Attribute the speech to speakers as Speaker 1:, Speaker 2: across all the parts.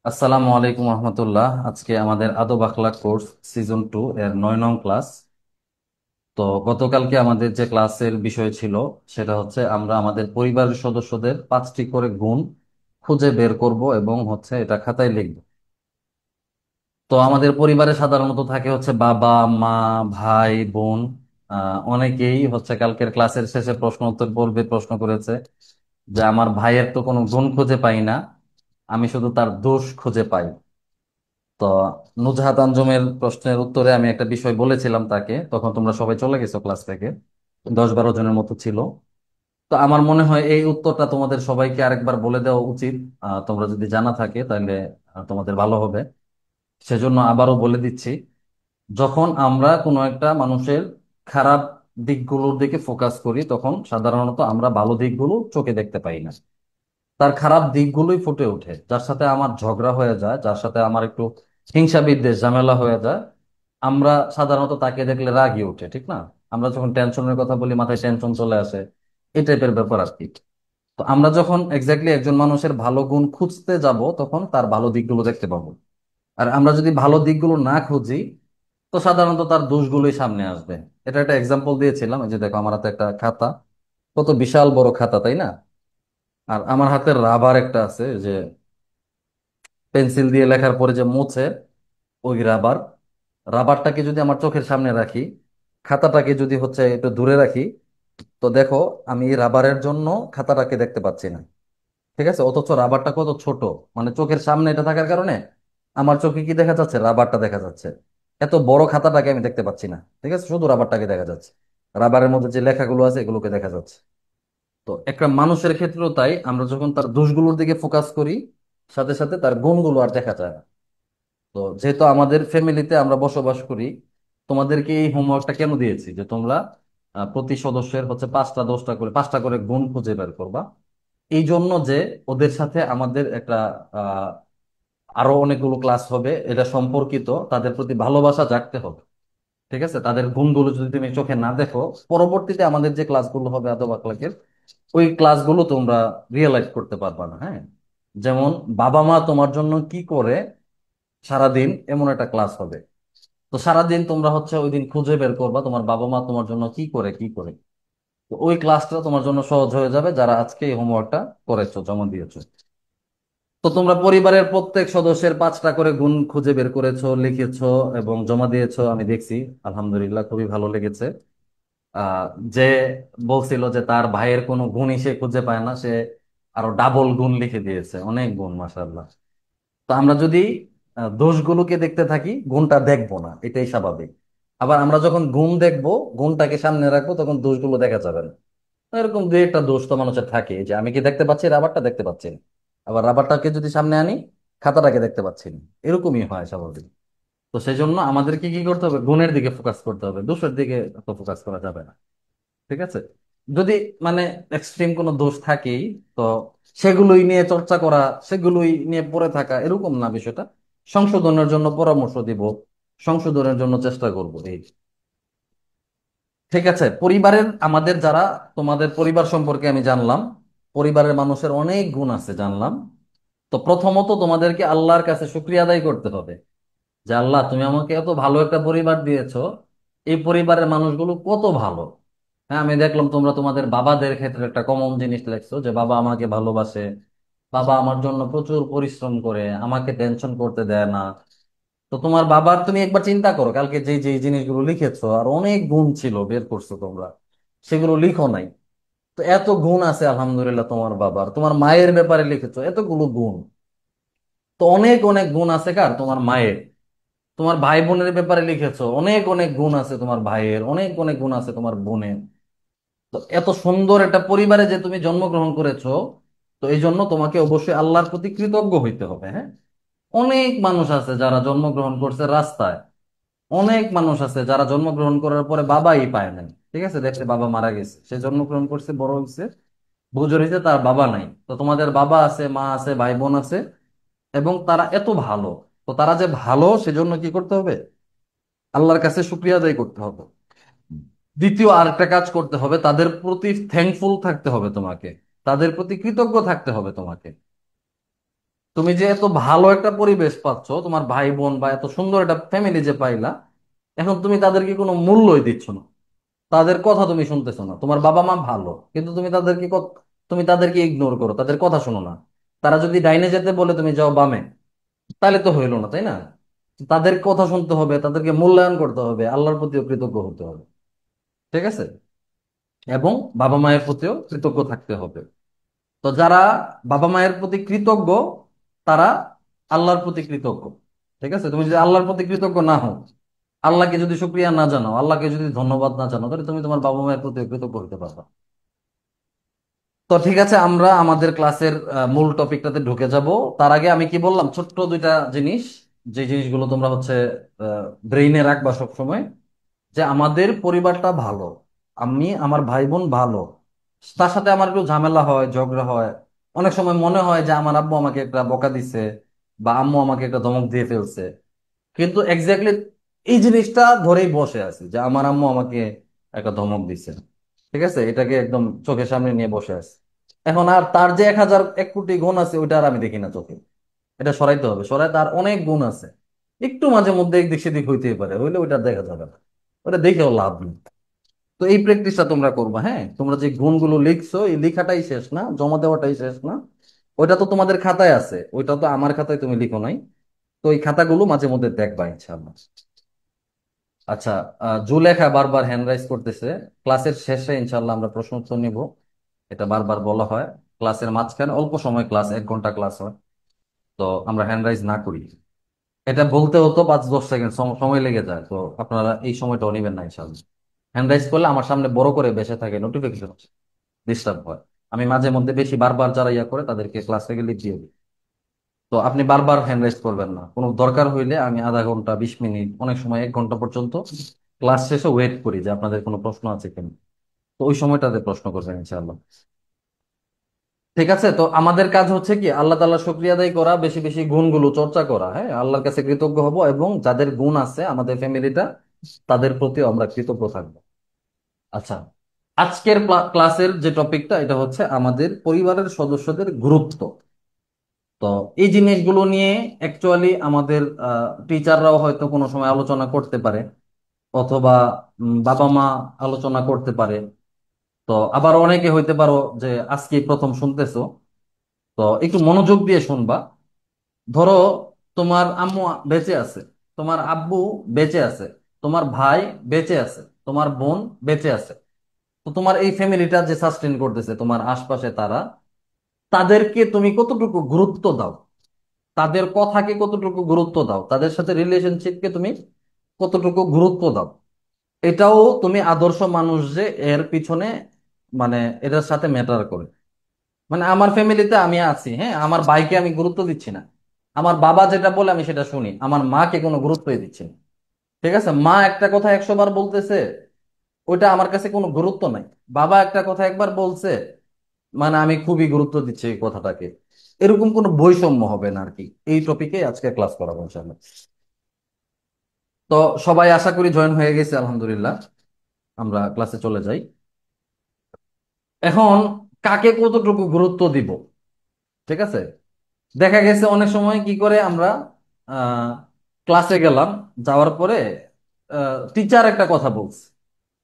Speaker 1: আসসালামু আলাইকুম রহমতুল্লাহ। আজকে আমাদের আদব আখলাক কোর্স সিজন 2 এর 9 নং ক্লাস। তো গতকালকে আমাদের যে ক্লাসের বিষয় ছিল সেটা হচ্ছে আমরা আমাদের পরিবারের সদস্যদের 5টি করে গুণ খুঁজে বের করব এবং হচ্ছে এটা খাতায় লিখব। তো আমাদের পরিবারে সাধারণত থাকে হচ্ছে বাবা, মা, ভাই, বোন। অনেকেই হচ্ছে কালকের ক্লাসের শেষে প্রশ্ন উত্তর পর্বে প্রশ্ন করেছে যে আমার ভাইয়ের তো কোনো গুণ খুঁজে পাই না, আমি শুধু তার দোষ খুঁজে পাই। তো নুজহাত আঞ্জুমের প্রশ্নের উত্তরে আমি একটা বিষয় বলেছিলাম তাকে, তখন তোমরা সবাই চলে গেছো ক্লাস থেকে, 10-12 জনের মতো ছিল। তো আমার মনে হয় এই উত্তরটা তোমাদের সবাইকে আরেকবার বলে দেওয়া উচিত। তোমরা যদি জানা থাকে তাহলে তোমাদের ভালো হবে। সেজন্য আবারও বলে দিচ্ছি। যখন আমরা কোনো একটা মানুষের খারাপ দিকগুলোর দিকে ফোকাস করি তখন সাধারণত আমরা ভালো দিকগুলো চোখে দেখতে পাই না, তার খারাপ দিকগুলোই ফুটে ওঠে। যার সাথে আমার ঝগড়া হয়ে যায়, যার সাথে আমার একটু হিংসা বিদ্বেষ ঝামেলা হয়ে যায়, আমরা সাধারণত তাকে দেখলে রাগই ওঠে, ঠিক না? আমরা যখন টেনশনের কথা বলি মাথায় টেনশন চলে আসে, এই টাইপের ব্যাপার আর কি। তো আমরা যখন এক্স্যাক্টলি একজন মানুষের ভালো গুণ খুঁজতে যাব তখন তার ভালো দিকগুলো দেখতে পাবো। আর আমরা যদি ভালো দিকগুলো না খুঁজি তো সাধারণত তার দোষগুলোই সামনে আসবে। এটা একটা এক্সাম্পল দিয়েছিলাম, এই যে দেখো আমার হাতে একটা খাতা, কত বিশাল বড় খাতা, তাই না? আর আমার হাতে রাবার একটা আছে, যে পেন্সিল দিয়ে লেখার পরে যে মুছে, ওই রাবার। রাবারটাকে যদি আমার চোখের সামনে রাখি, খাতাটাকে যদি হচ্ছে একটু দূরে রাখি, তো দেখো আমি এই রাবারের জন্য খাতাটাকে দেখতে পাচ্ছি না। ঠিক আছে, অথচ রাবারটা কত ছোট, মানে চোখের সামনে এটা থাকার কারণে আমার চোখে কি দেখা যাচ্ছে? রাবারটা দেখা যাচ্ছে। এত বড় খাতাটাকে আমি দেখতে পাচ্ছি না, ঠিক আছে, শুধু রাবারটাকে দেখা যাচ্ছে। রাবারের মধ্যে যে লেখাগুলো আছে এগুলোকে দেখা যাচ্ছে। তো একটা মানুষের ক্ষেত্রেও তাই, আমরা যখন তার দোষগুলোর দিকে ফোকাস করি সাথে সাথে তার গুণগুলো আর দেখা যায় না। তো যেহেতু আমাদের ফ্যামিলিতে আমরা বসবাস করি, তোমাদেরকে এই হোমওয়ার্কটা কেন দিয়েছি যে তোমরা প্রতি সদস্যের হচ্ছে 5টা 10টা করে 5টা করে গুণ খুঁজে বের করবা। এই জন্য যে ওদের সাথে আমাদের একটা আহ আরো অনেকগুলো ক্লাস হবে, এটা সম্পর্কিত, তাদের প্রতি ভালোবাসা জাগতে হবে। ঠিক আছে, তাদের গুণগুলো যদি তুমি চোখে না দেখো, পরবর্তীতে আমাদের যে ক্লাসগুলো হবে আদব আকলাকের, ওই ক্লাসগুলো তোমরা রিয়েলাইজ করতে পারবা না। হ্যাঁ, যেমন বাবা মা তোমার জন্য কি করে সারাদিন, এমন একটা ক্লাস হবে। তো সারাদিন তোমরা হচ্ছে ওই দিন খুঁজে বের করবা তোমার বাবা মা তোমার জন্য কি করে কি করে। তো ওই ক্লাসটা তোমার জন্য সহজ হয়ে যাবে যারা আজকে এই হোমওয়ার্কটা করেছো, জমা দিয়েছো। তো তোমরা পরিবারের প্রত্যেক সদস্যের 5টা করে গুণ খুঁজে বের করেছো, লিখেছো এবং জমা দিয়েছো, আমি দেখছি। আলহামদুলিল্লাহ, খুবই ভালো লেগেছে। আহ যে বলছিল যে তার ভাইয়ের কোনো গুণই সে খুঁজে পায় না, সে আরো ডাবল গুণ লিখে দিয়েছে, অনেক গুণ, মাশাআল্লাহ। তো আমরা যদি দোষগুলোকে দেখতে থাকি, গুণটা দেখবো না, এটাই স্বাভাবিক। আবার আমরা যখন গুণ দেখবো, গুণটাকে সামনে রাখবো, তখন দোষগুলো দেখা যাবে না। এরকম দুই একটা দোষ তো মানুষের থাকে, যে আমি কি দেখতে পাচ্ছি, রাবারটা দেখতে পাচ্ছি না। আবার রাবারটাকে যদি সামনে আনি, খাতাটাকে দেখতে পাচ্ছি না। এরকমই হয় স্বাভাবিক। তো সেই জন্য আমাদেরকে কি করতে হবে? গুণের দিকে ফোকাস করতে হবে, দোষের দিকে তো ফোকাস করা যাবে না। ঠিক আছে, যদি মানে এক্সট্রিম কোনো দোষ থাকেই, তো সেগুলোই নিয়ে চর্চা করা, সেগুলোই নিয়ে পড়ে থাকা, এরকম না বিষয়টা। সংশোধনের জন্য পরামর্শ দিব, সংশোধনের জন্য চেষ্টা করব, এই। ঠিক আছে, পরিবারের আমাদের যারা, তোমাদের পরিবার সম্পর্কে আমি জানলাম, পরিবারের মানুষের অনেক গুণ আছে জানলাম। তো প্রথমত তোমাদেরকে আল্লাহর কাছে শুকরিয়া আদায় করতে হবে, যে আল্লাহ তুমি আমাকে এত ভালো একটা পরিবার দিয়েছো। এই পরিবারের মানুষগুলো কত ভালো। হ্যাঁ, আমি দেখলাম তোমরা তোমাদের বাবাদের ক্ষেত্রে একটা কমন জিনিস লেখছো, যে বাবা আমাকে ভালোবাসে, বাবা আমার জন্য প্রচুর পরিশ্রম করে, আমাকে টেনশন করতে দেয় না। তো তোমার বাবার তুমি একবার চিন্তা করো, কালকে যে যে জিনিসগুলো লিখেছো আর অনেক গুণ ছিল বের করছো তোমরা, সেগুলো লিখো নাই। তো এত গুণ আছে আলহামদুলিল্লাহ তোমার বাবার। তোমার মায়ের ব্যাপারে লিখেছো এতগুলো গুণ। তো অনেক অনেক গুণ আছে কার? তোমার মায়ের। তোমার ভাই বোনের ব্যাপারে লিখেছো অনেক অনেক গুণ আছে তোমার ভাইয়ের, অনেক অনেক গুণ আছে তোমার বোনের। তো এত সুন্দর একটা পরিবারে যে তুমি জন্মগ্রহণ করেছো, তো এই জন্য তোমাকে অবশ্যই আল্লাহর প্রতি কৃতজ্ঞ হইতে হবে। হ্যাঁ, অনেক মানুষ আছে যারা জন্মগ্রহণ করছে রাস্তায়, অনেক মানুষ আছে যারা জন্মগ্রহণ করার পরে বাবাই পায় নাই। ঠিক আছে, দেখছে বাবা মারা গেছে, সে জন্মগ্রহণ করছে, বড় হয়েছে, বুঝে হয়েছে, তার বাবা নাই। তো তোমাদের বাবা আছে, মা আছে, ভাই বোন আছে, এবং তারা এত ভালো। তো তারা যে ভালো সেজন্য কি করতে হবে? আল্লাহর কাছে শুকরিয়া আদায় করতে হবে। দ্বিতীয় আরেকটা কাজ করতে হবে, তাদের প্রতি থ্যাঙ্কফুল থাকতে হবে তোমাকে, তাদের প্রতি কৃতজ্ঞ থাকতে হবে তোমাকে। তুমি যে এত ভালো একটা পরিবেশ পাচ্ছ, তোমার ভাই বোন বা এত সুন্দর একটা ফ্যামিলি যে পাইলা, এখন তুমি তাদেরকে কোনো মূল্যই দিচ্ছ না, তাদের কথা তুমি শুনতেছো না। তোমার বাবা মা ভালো, কিন্তু তুমি তাদেরকে ইগনোর করো, তাদের কথা শোনো না। তারা যদি ডাইনে যেতে বলে তুমি যাও বামে, তাহলে তো হইলো না, তাই না? তাদের কথা শুনতে হবে, তাদেরকে মূল্যায়ন করতে হবে, আল্লাহর প্রতিও কৃতজ্ঞ হতে হবে। ঠিক আছে? এবং বাবা মায়ের প্রতিও কৃতজ্ঞ থাকতে হবে। তো যারা বাবা মায়ের প্রতি কৃতজ্ঞ, তারা আল্লাহর প্রতি কৃতজ্ঞ। ঠিক আছে? তুমি যদি আল্লাহর প্রতি কৃতজ্ঞ না হও, আল্লাহকে যদি শুকরিয়া না জানাও, আল্লাহকে যদি ধন্যবাদ না জানাও, তাহলে তুমি তোমার বাবা মায়ের প্রতি কৃতজ্ঞ হতে পারবে। তো ঠিক আছে, আমরা আমাদের ক্লাসের মূল টপিকটাতে ঢুকে যাব। তার আগে আমি কি বললাম, ছোট্ট দুইটা জিনিস, যে জিনিসগুলো তোমরা হচ্ছে ব্রেইনে রাখবা সব সময়। যে আমাদের পরিবারটা ভালো, আমি আমার ভাই বোন ভালো, তার সাথে আমার একটু ঝামেলা হয়, ঝগড়া হয়, অনেক সময় মনে হয় যে আমার আব্বু আমাকে একটা বকা দিছে বা আম্মু আমাকে একটা ধমক দিয়ে ফেলছে, কিন্তু এক্স্যাক্টলি এই জিনিসটা ধরেই বসে আছি যে আমার আম্মু আমাকে একটা ধমক দিছে। ঠিক আছে, এটাকে একদম চোখের সামনে নিয়ে বসে আছে। এখন আর তার যে 1,000 1 কোটি গুণ আছে, ওইটা আর আমি দেখি না চোখে। এটা সরাইতে হবে, সরাই, তার অনেক গুণ আছে। একটু মাঝে মধ্যে এদিক সেদিক হইতেই পারে, হইলে ওইটা দেখা যাবে না, ওটা দেখেও লাভ নেই। তো এই প্র্যাকটিসটা তোমরা করবা। হ্যাঁ, তোমরা যে গুণগুলো লিখছো, এই লেখাটাই শেষ না, জমা দেওয়াটাই শেষ না। ওইটা তো তোমাদের খাতায় আছে, ওইটা তো আমার খাতায় তুমি লিখো নাই। তো এই খাতাগুলো মাঝে মধ্যে দেখবা ইনশাআল্লাহ। আচ্ছা, জুলেখা বারবার হ্যান্ড রাইজ করতেছে। ক্লাসের শেষে ইনশাআল্লাহ আমরা প্রশ্ন উত্তর নিব, এটা বারবার বলা হয়। ক্লাসের মাঝখানে অল্প সময় ক্লাস, 1 ঘন্টা ক্লাস হয়, তো আমরা হ্যান্ড রাইজ না করি। এটা বলতে হতো 5-10 সেকেন্ড সময় লেগে যায়, তো আপনারা এই সময়টাও নেবেন না ইনশাআল্লাহ। হ্যান্ড রাইজ করলে আমার সামনে বড় করে বেসে থাকে, নোটিফিকেশন ডিস্টার্ব হয়। আমি মাঝে মধ্যে বেশি বারবার যারা ইয়া করে তাদেরকে ক্লাস থেকে লিখ দিয়ে দিই। তো আপনি বারবার হ্যান্ড রাইজ করবেন না, কোনো দরকার হইলে আমি আধা ঘন্টা, 20 মিনিট, অনেক সময় 1 ঘন্টা পর্যন্ত ক্লাস শেষে ওয়েট করি যে আপনাদের কোনো প্রশ্ন আছে কিনা। তো ওই সময়টাতে প্রশ্ন করবেন ইনশাআল্লাহ। ঠিক আছে, তো আমাদের কাজ হচ্ছে কি, আল্লাহ তাআলার শুকরিয়া আদায় করা, বেশি বেশি গুণগুলো চর্চা করা। হ্যাঁ, আল্লাহর কাছে কৃতজ্ঞ হব, এবং যাদের গুণ আছে আমাদের ফ্যামিলিটা, তাদের প্রতিও আমরা কৃতজ্ঞ থাকবো। আচ্ছা, আজকের ক্লাসের যে টপিকটা, এটা হচ্ছে আমাদের পরিবারের সদস্যদের গুরুত্ব। তো এই জিনিসগুলো নিয়ে অ্যাকচুয়ালি আমাদের টিচাররাও হয়তো কোনো সময় আলোচনা করতে পারে, অথবা বাবা মা আলোচনা করতে পারে। তো আবার অনেকে হইতে পারো যে আজকে প্রথম শুনতেছো, তো একটু মনোযোগ দিয়ে শুনবা। ধরো, তোমার আম্মু বেঁচে আছে, তোমার আব্বু বেঁচে আছে, তোমার ভাই বেঁচে আছে, তোমার বোন বেঁচে আছে। তো তোমার এই ফ্যামিলিটা যে সাস্টেন করতেছে তোমার আশপাশে তারা, তাদেরকে তুমি কতটুকু গুরুত্ব দাও, তাদের কথাকে কতটুকু গুরুত্ব দাও, তাদের সাথে রিলেশনশিপকে তুমি কতটুকু গুরুত্ব দাও, এটাও তুমি আদর্শ মানুষ যে এর পিছনে, মানে এটার সাথে ম্যাটার করে। মানে আমার ফ্যামিলিতে আমি আছি, হ্যাঁ, আমার ভাইকে আমি গুরুত্ব দিচ্ছি না, আমার বাবা যেটা বলে আমি সেটা শুনি, আমার মাকে কোনো গুরুত্বই দিচ্ছি না। ঠিক আছে, মা একটা কথা 100 বার বলতেছে, ওইটা আমার কাছে কোনো গুরুত্ব নাই। বাবা একটা কথা একবার বলছে, মানে আমি খুবই গুরুত্ব দিচ্ছি এই কথাটাকে। এরকম কোনো বৈষম্য হবে না আর কি। এই টপিকে আজকে ক্লাস করাবো ইনশাআল্লাহ। তো সবাই আশা করি জয়েন হয়ে গেছে, আলহামদুলিল্লাহ। আমরা ক্লাসে চলে যাই। এখন কাকে কতটুকু গুরুত্ব দিব? ঠিক আছে, দেখা গেছে অনেক সময় কি করে আমরা, আহ ক্লাসে গেলাম, যাওয়ার পরে টিচার একটা কথা বলছে,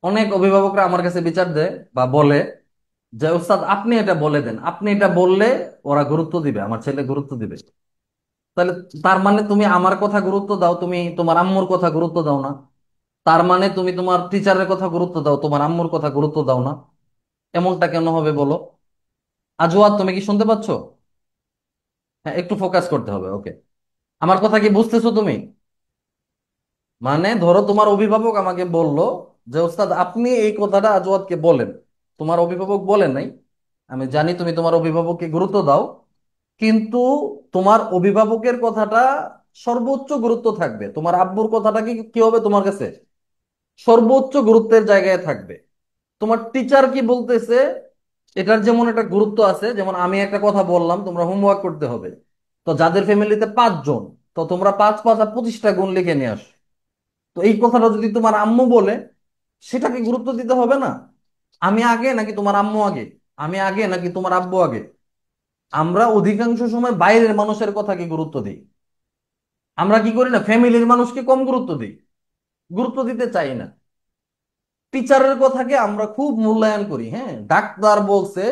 Speaker 1: অনেক অভিভাবকরা আমার কাছে বিচার দেয় বা বলে যে ওস্তাদ আপনি এটা বলে দেন, আপনি এটা বললে ওরা গুরুত্ব দিবে, আমার ছেলে গুরুত্ব দিবে। তাহলে তার মানে তুমি আমার কথা গুরুত্ব দাও, তুমি তোমার আম্মুর কথা গুরুত্ব দাও না। তার মানে তুমি তোমার টিচারের কথা গুরুত্ব দাও, তোমার আম্মুর কথা গুরুত্ব দাও না। এমনটা কেন হবে বলো? আজওয়াদ, তুমি কি শুনতে পাচ্ছ? হ্যাঁ, একটু ফোকাস করতে হবে, ওকে। আমার কথা কি বুঝতেছো তুমি? মানে ধরো তোমার অভিভাবক আমাকে বলল যে ওস্তাদ আপনি এই কথাটা আজওয়াদকে বলেন। তোমার অভিভাবক বলেন নাই, আমি জানি তুমি তোমার অভিভাবককে গুরুত্ব দাও, কিন্তু তোমার অভিভাবকের কথাটা সর্বোচ্চ গুরুত্ব থাকবে, তোমার আব্বুর কথাটা কি কি হবে তোমার কাছে? সর্বোচ্চ গুরুত্বের জায়গায় থাকবে। তোমার টিচার কি বলতেছে, এটার যেমন একটা গুরুত্ব আছে, যেমন আমি একটা কথা বললাম তোমরা হোমওয়ার্ক করতে হবে, তো যাদের ফ্যামিলিতে 5 জন, তো তোমরা 5 5 আর 25টা গুণ লিখে নিয়ে আসো। তো এই কথাটা যদি তোমার আম্মু বলে, সেটাকে গুরুত্ব দিতে হবে না? আমি আগে নাকি তোমার আম্মু আগে? আমি আগে নাকি তোমার আব্বু আগে? আমরা অধিকাংশ সময় বাইরের মানুষের কথাকে গুরুত্ব দিই। আমরা কি করি না, ফ্যামিলির মানুষকে কম গুরুত্ব দিই, গুরুত্ব দিতে চাই না। টিচারের কথাকে আমরা খুব মূল্যায়ন করি। হ্যাঁ, ডাক্তার বলছে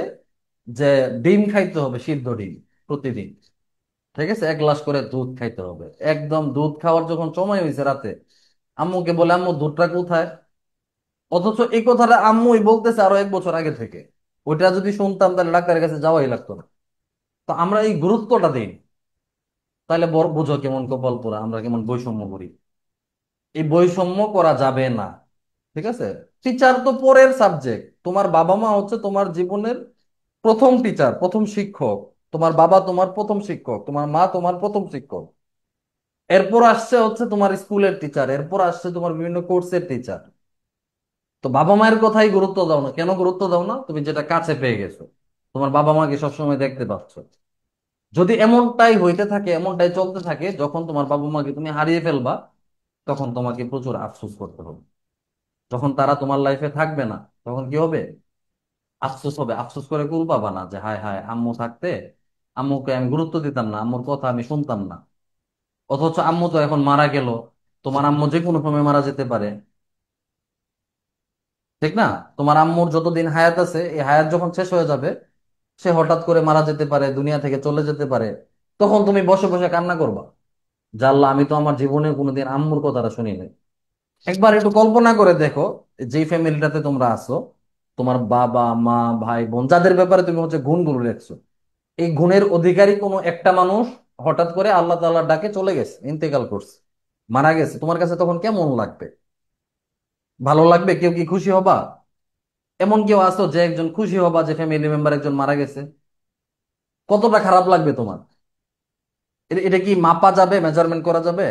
Speaker 1: যে ডিম খাইতে হবে, সিদ্ধ ডিম প্রতিদিন। ঠিক আছে, 1 গ্লাস করে দুধ খাইতে হবে। একদম দুধ খাওয়ার যখন সময় হয়েছে রাতে, আম্মুকে বলে, আম্মু দুধটা কোথায়? অথচ এই কথাটা আম্মুই বলতেছে আরো 1 বছর আগে থেকে। ওইটা যদি শুনতাম তাহলে ডাক্তারের কাছে যাওয়াই লাগতো না। তো আমরা এই গুরুত্বটা দিই। তাহলে বুঝো কেমন কপাল পোড়া, আমরা কেমন বৈষম্য করি। এই বৈষম্য করা যাবে না। ঠিক আছে, টিচার তো পরের সাবজেক্ট। তোমার বাবা মা হচ্ছে তোমার জীবনের প্রথম টিচার, প্রথম শিক্ষক। তোমার বাবা তোমার প্রথম শিক্ষক, তোমার মা তোমার প্রথম শিক্ষক। এরপর আসছে হচ্ছে তোমার স্কুলের টিচার, এরপর আসছে তোমার বিভিন্ন কোর্সের টিচার। তো বাবা মায়ের কথাই গুরুত্ব দাও না। কেন গুরুত্ব দাও না? তুমি যেটা কাছে পেয়ে গেছো, তোমার বাবা মাকে সবসময় দেখতে পাচ্ছ। যদি এমনটাই হইতে থাকে, এমনটাই চলতে থাকে, যখন তোমার বাবা মাকে তুমি হারিয়ে ফেলবা, তখন তোমাকে প্রচুর আফসোস করতে হবে। যখন তারা তোমার লাইফে থাকবে না, তখন কি হবে? আফসোস হবে। আফসোস করে কুল পাবা না যে হায় হায়, আম্মু থাকতে আম্মুকে আমি গুরুত্ব দিতাম না, আম্মুর কথা আমি শুনতাম না। অথচ আম্মু তো এখন মারা গেল। তোমার আম্মু যে কোনো সময় মারা যেতে পারে। ঠিক না? তোমার আম্মুর যতদিন হায়াত আছে, এই হায়াত যখন শেষ হয়ে যাবে, সে হঠাৎ করে মারা যেতে পারে, দুনিয়া থেকে চলে যেতে পারে। তখন তুমি বসে বসে কান্না করবা, জানলা আমি তো আমার জীবনে কোনোদিন আম্মুর কথাটা শুনি নাই। একবার একটু কল্পনা করে দেখো, যেই ফ্যামিলিটাতে তোমরা আছো, তোমার বাবা মা ভাই বোন যাদের ব্যাপারে তুমি হচ্ছে গুণগুলো রেখছো, এই গুণের অধিকারী কোনো একটা মানুষ হঠাৎ করে আল্লাহ তাআলার ডাকে চলে গেছে, ইন্তেকাল করছে, মারা গেছে, তোমার কাছে তখন কেমন লাগবে? ভালো লাগবে? কেউ কি খুশি হবা? এমন কেউ আছো যে একজন খুশি হবা যে ফ্যামিলি মেম্বার একজন মারা গেছে? কতটা খারাপ লাগবে তোমার? এটা কি মাপা যাবে, মেজারমেন্ট করা যাবে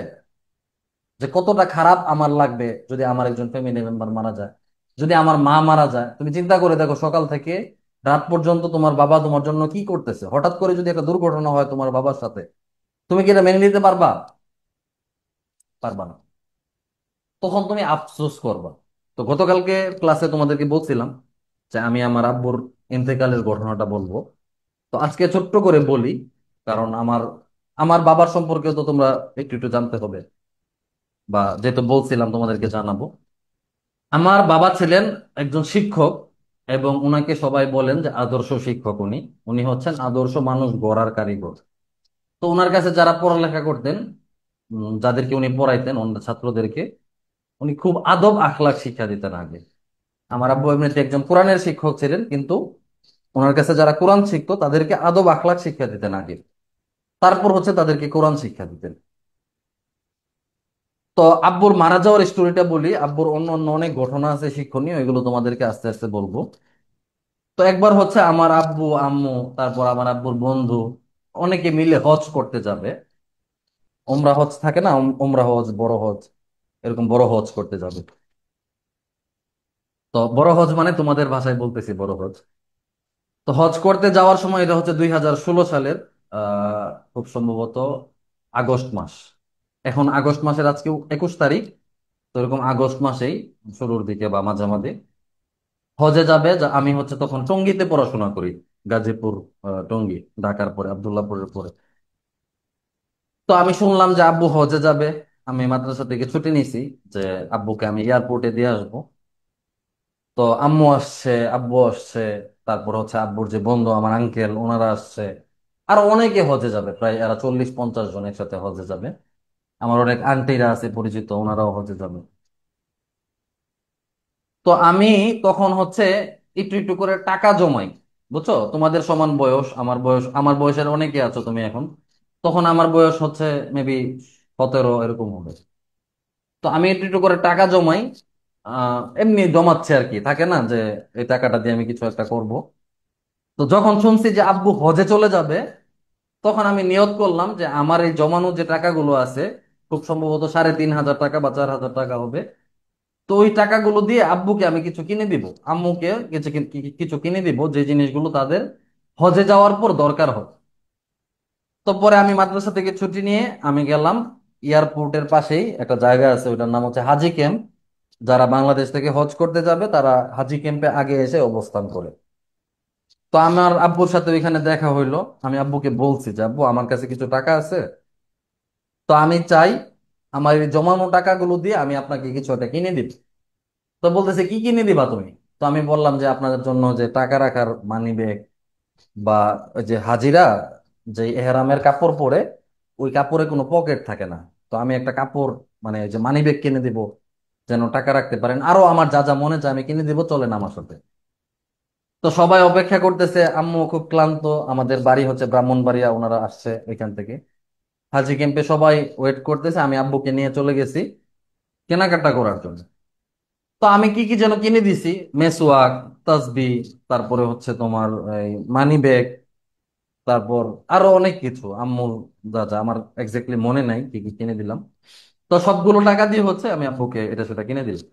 Speaker 1: যে কতটা খারাপ আমার লাগবে যদি আমার একজন ফ্যামিলি মেম্বার মারা যায়? যদি আমার মা মারা যায়, তুমি চিন্তা করে দেখো, সকাল থেকে রাত পর্যন্ত তোমার বাবা তোমার জন্য কি করতেছে। হঠাৎ করে যদি একটা দুর্ঘটনা হয় তোমার বাবার সাথে, তুমি কি এটা মেনে নিতে পারবা? পারবা না। তখন তুমি আফসোস করবা। তো গতকালকে ক্লাসে তোমাদেরকে বলছিলাম যে আমি আমার আব্বুর ইন্তেকালের ঘটনাটা বলবো। তো আজকে ছোট্ট করে বলি, কারণ আমার আমার বাবার সম্পর্কে তো তোমরা একটু একটু জানতে হবে, বা যেহেতু বলছিলাম তোমাদেরকে জানাবো। আমার বাবা ছিলেন একজন শিক্ষক, এবং উনাকে সবাই বলেন যে আদর্শ শিক্ষক। উনি উনি হচ্ছেন আদর্শ মানুষ গড়ার কারিগর। তো ওনার কাছে যারা পড়ালেখা করতেন, যাদেরকে উনি পড়াইতেন, অন্য ছাত্রদেরকে, উনি খুব আদব আখলাক শিক্ষা দিতেন আগে। আমার আব্বু এমনিতে একজন কোরআনের শিক্ষক ছিলেন, কিন্তু ওনার কাছে যারা কোরআন শিখতো তাদেরকে আদব আখলাক শিক্ষা দিতেন আগে, তারপর হচ্ছে তাদেরকে কোরআন শিক্ষা দিতেন। তো আব্বুর মারা যাওয়ার স্টোরিটা বলি। আব্বুর অন্য অন্য অনেক ঘটনা আছে শিক্ষণীয়, এগুলো তোমাদেরকে আস্তে আস্তে বলবো। তো একবার হচ্ছে আমার আব্বু আম্মু, তারপর আমার আব্বুর বন্ধু, অনেকে মিলে হজ করতে যাবে। ওমরা হজ থাকে না, ওমরা হজ, বড় হজ, এরকম বড় হজ করতে যাবে। তো বড় হজ মানে তোমাদের ভাষায় বলতেছি বড় হজ। তো হজ করতে যাওয়ার সময়, এটা হচ্ছে 2016 সালের খুব সম্ভবত আগস্ট মাস। এখন আগস্ট মাসের আজকে 21 তারিখ। তো এরকম আগস্ট মাসেই শুরুর দিকে বা মাঝামাঝি হজে যাবে। আমি হচ্ছে তখন টঙ্গীতে পড়াশোনা করি, গাজীপুর, টঙ্গী, ঢাকার পরে আব্দুল্লাহপুরের পরে। তো আমি শুনলাম যে আব্বু হজে যাবে। আমি মাদ্রাসা থেকে ছুটি নিছি যে আব্বুকে আমি এয়ারপোর্টে দিয়ে আসবো। তো আম্মু আসছে, আব্বু আসছে, তারপর হচ্ছে আব্বুর যে বন্ধু আমার আঙ্কেল, ওনারা আসছে। আর অনেকে হজে যাবে, প্রায় এরা 40-50 জন একসাথে হজে যাবে। আমার অনেক আন্টিরা আছে পরিচিত, ওনারাও হজে যাবে। তো আমি তখন হচ্ছে একটু একটু করে টাকা জমাই। বুঝছো, তোমাদের সমান বয়স, আমার বয়স, আমার বয়সের অনেকে আছো তুমি এখন। তখন আমার বয়স হচ্ছে মেবি 17 এরকম হবে। তো আমি একটু একটু করে টাকা জমাই। এমনি জমাচ্ছে আর কি, থাকে না যে এই টাকাটা দিয়ে আমি কিছু একটা করব। তো যখন শুনছি যে আব্বু হজে চলে যাবে, তখন আমি নিয়ত করলাম যে আমার এই জমানো যে টাকাগুলো আছে, খুব সম্ভবত 3500 টাকা বা 4000 টাকা হবে। তো ওই টাকাগুলো দিয়ে আব্বুকে আমি কিছু কিনে দিব, আম্মুকে কিছু কিছু কিনে দিব, যে জিনিসগুলো তাদের হজে যাওয়ার পর দরকার হয়। তো পরে আমি মাদ্রাসা থেকে ছুটি নিয়ে আমি গেলাম। এয়ারপোর্টের পাশেই একটা জায়গা আছে, ওইটার নাম হচ্ছে হাজি ক্যাম্প। যারা বাংলাদেশ থেকে হজ করতে যাবে তারা হাজি ক্যাম্পে আগে এসে অবস্থান করে। তো আমার আব্বুর সাথে ওইখানে দেখা হইলো। আমি আব্বুকে বলছি যে আব্বু আমার কাছে কিছু টাকা আছে, তো আমি চাই আমার এই জমানো টাকাগুলো দিয়ে আমি আপনাকে কিছু একটা কিনে দিব। তো বলতেছে কি কিনে দিবা তুমি? তো আমি বললাম যে আপনাদের জন্য যে টাকা রাখার মানি ব্যাগ, বা ওই যে হাজিরা যে এহরামের কাপড় পরে ওই কাপড়ে কোনো পকেট থাকে না, তো আমি একটা কাপড় মানে ওই যে মানি ব্যাগ কিনে দিব, যেন টাকা রাখতে পারেন। আরো আমার যা যা মনে চায় আমি কিনে দিব, চলেন আমার সাথে। তো সবাই অপেক্ষা করতেছে, আম্মু খুব ক্লান্ত। আমাদের বাড়ি হচ্ছে ব্রাহ্মণবাড়িয়া, ওনারা আসছে ওইখান থেকে। হাজি ক্যাম্পে সবাই ওয়েট করতেছে, আমি আব্বুকে নিয়ে চলে গেছি কেনাকাটা করার জন্য। তো আমি কি কি যেন কিনে দিছি, মেসওয়াক, তাসবি, তারপরে হচ্ছে তোমার এই মানি ব্যাগ, তারপর আরো অনেক কিছু আম্মুর যা যা আমার এক্স্যাক্টলি মনে নাই কি কি কিনে দিলাম। তো সবগুলো টাকা দিয়ে হচ্ছে আমি আব্বুকে এটা সেটা কিনে দিলাম।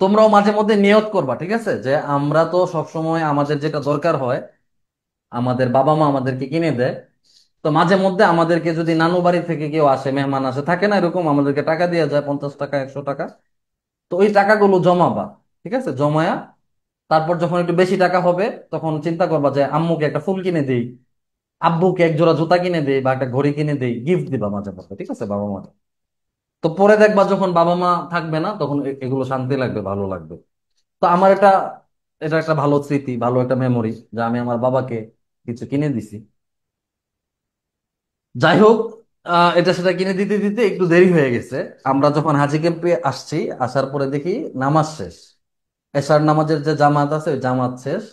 Speaker 1: তোমরাও মাঝে মধ্যে নিয়ত করবা, ঠিক আছে, যে আমরা তো সবসময় আমাদের যেটা দরকার হয় আমাদের বাবা মা আমাদেরকে কিনে দেয়। তো মাঝে মধ্যে আমাদেরকে যদি নানু বাড়ি থেকে কেউ আসে, মেহমান আসে, থাকে না এরকম, আমাদেরকে টাকা দিয়ে যায় 50 টাকা 100 টাকা। তো ওই টাকাগুলো জমাবা, ঠিক আছে, জমায়া তারপর যখন একটু বেশি টাকা হবে তখন চিন্তা করবা যে আম্মুকে একটা ফুল কিনে দিই, আব্বুকে এক জোড়া জুতা কিনে দেই বা একটা ঘড়ি কিনে দেই, গিফট দিবা মাঝে মধ্যে, ঠিক আছে, বাবা মা। তো পরে দেখবা যখন বাবা মা থাকবে না তখন এগুলো শান্তি লাগবে, ভালো লাগবে। তো আমার এটা এটা একটা ভালো স্মৃতি, ভালো একটা মেমোরি, যে আমি আমার বাবাকে কিছু কিনে দিছি। যাই হোক, এটা সেটা কিনে দিতে দিতে একটু দেরি হয়ে গেছে। আমরা যখন হাজী ক্যাম্পে আসছি, আসার পরে দেখি নামাজ শেষ, এশার নামাজের যে জামাত আছে ওই জামাত শেষ।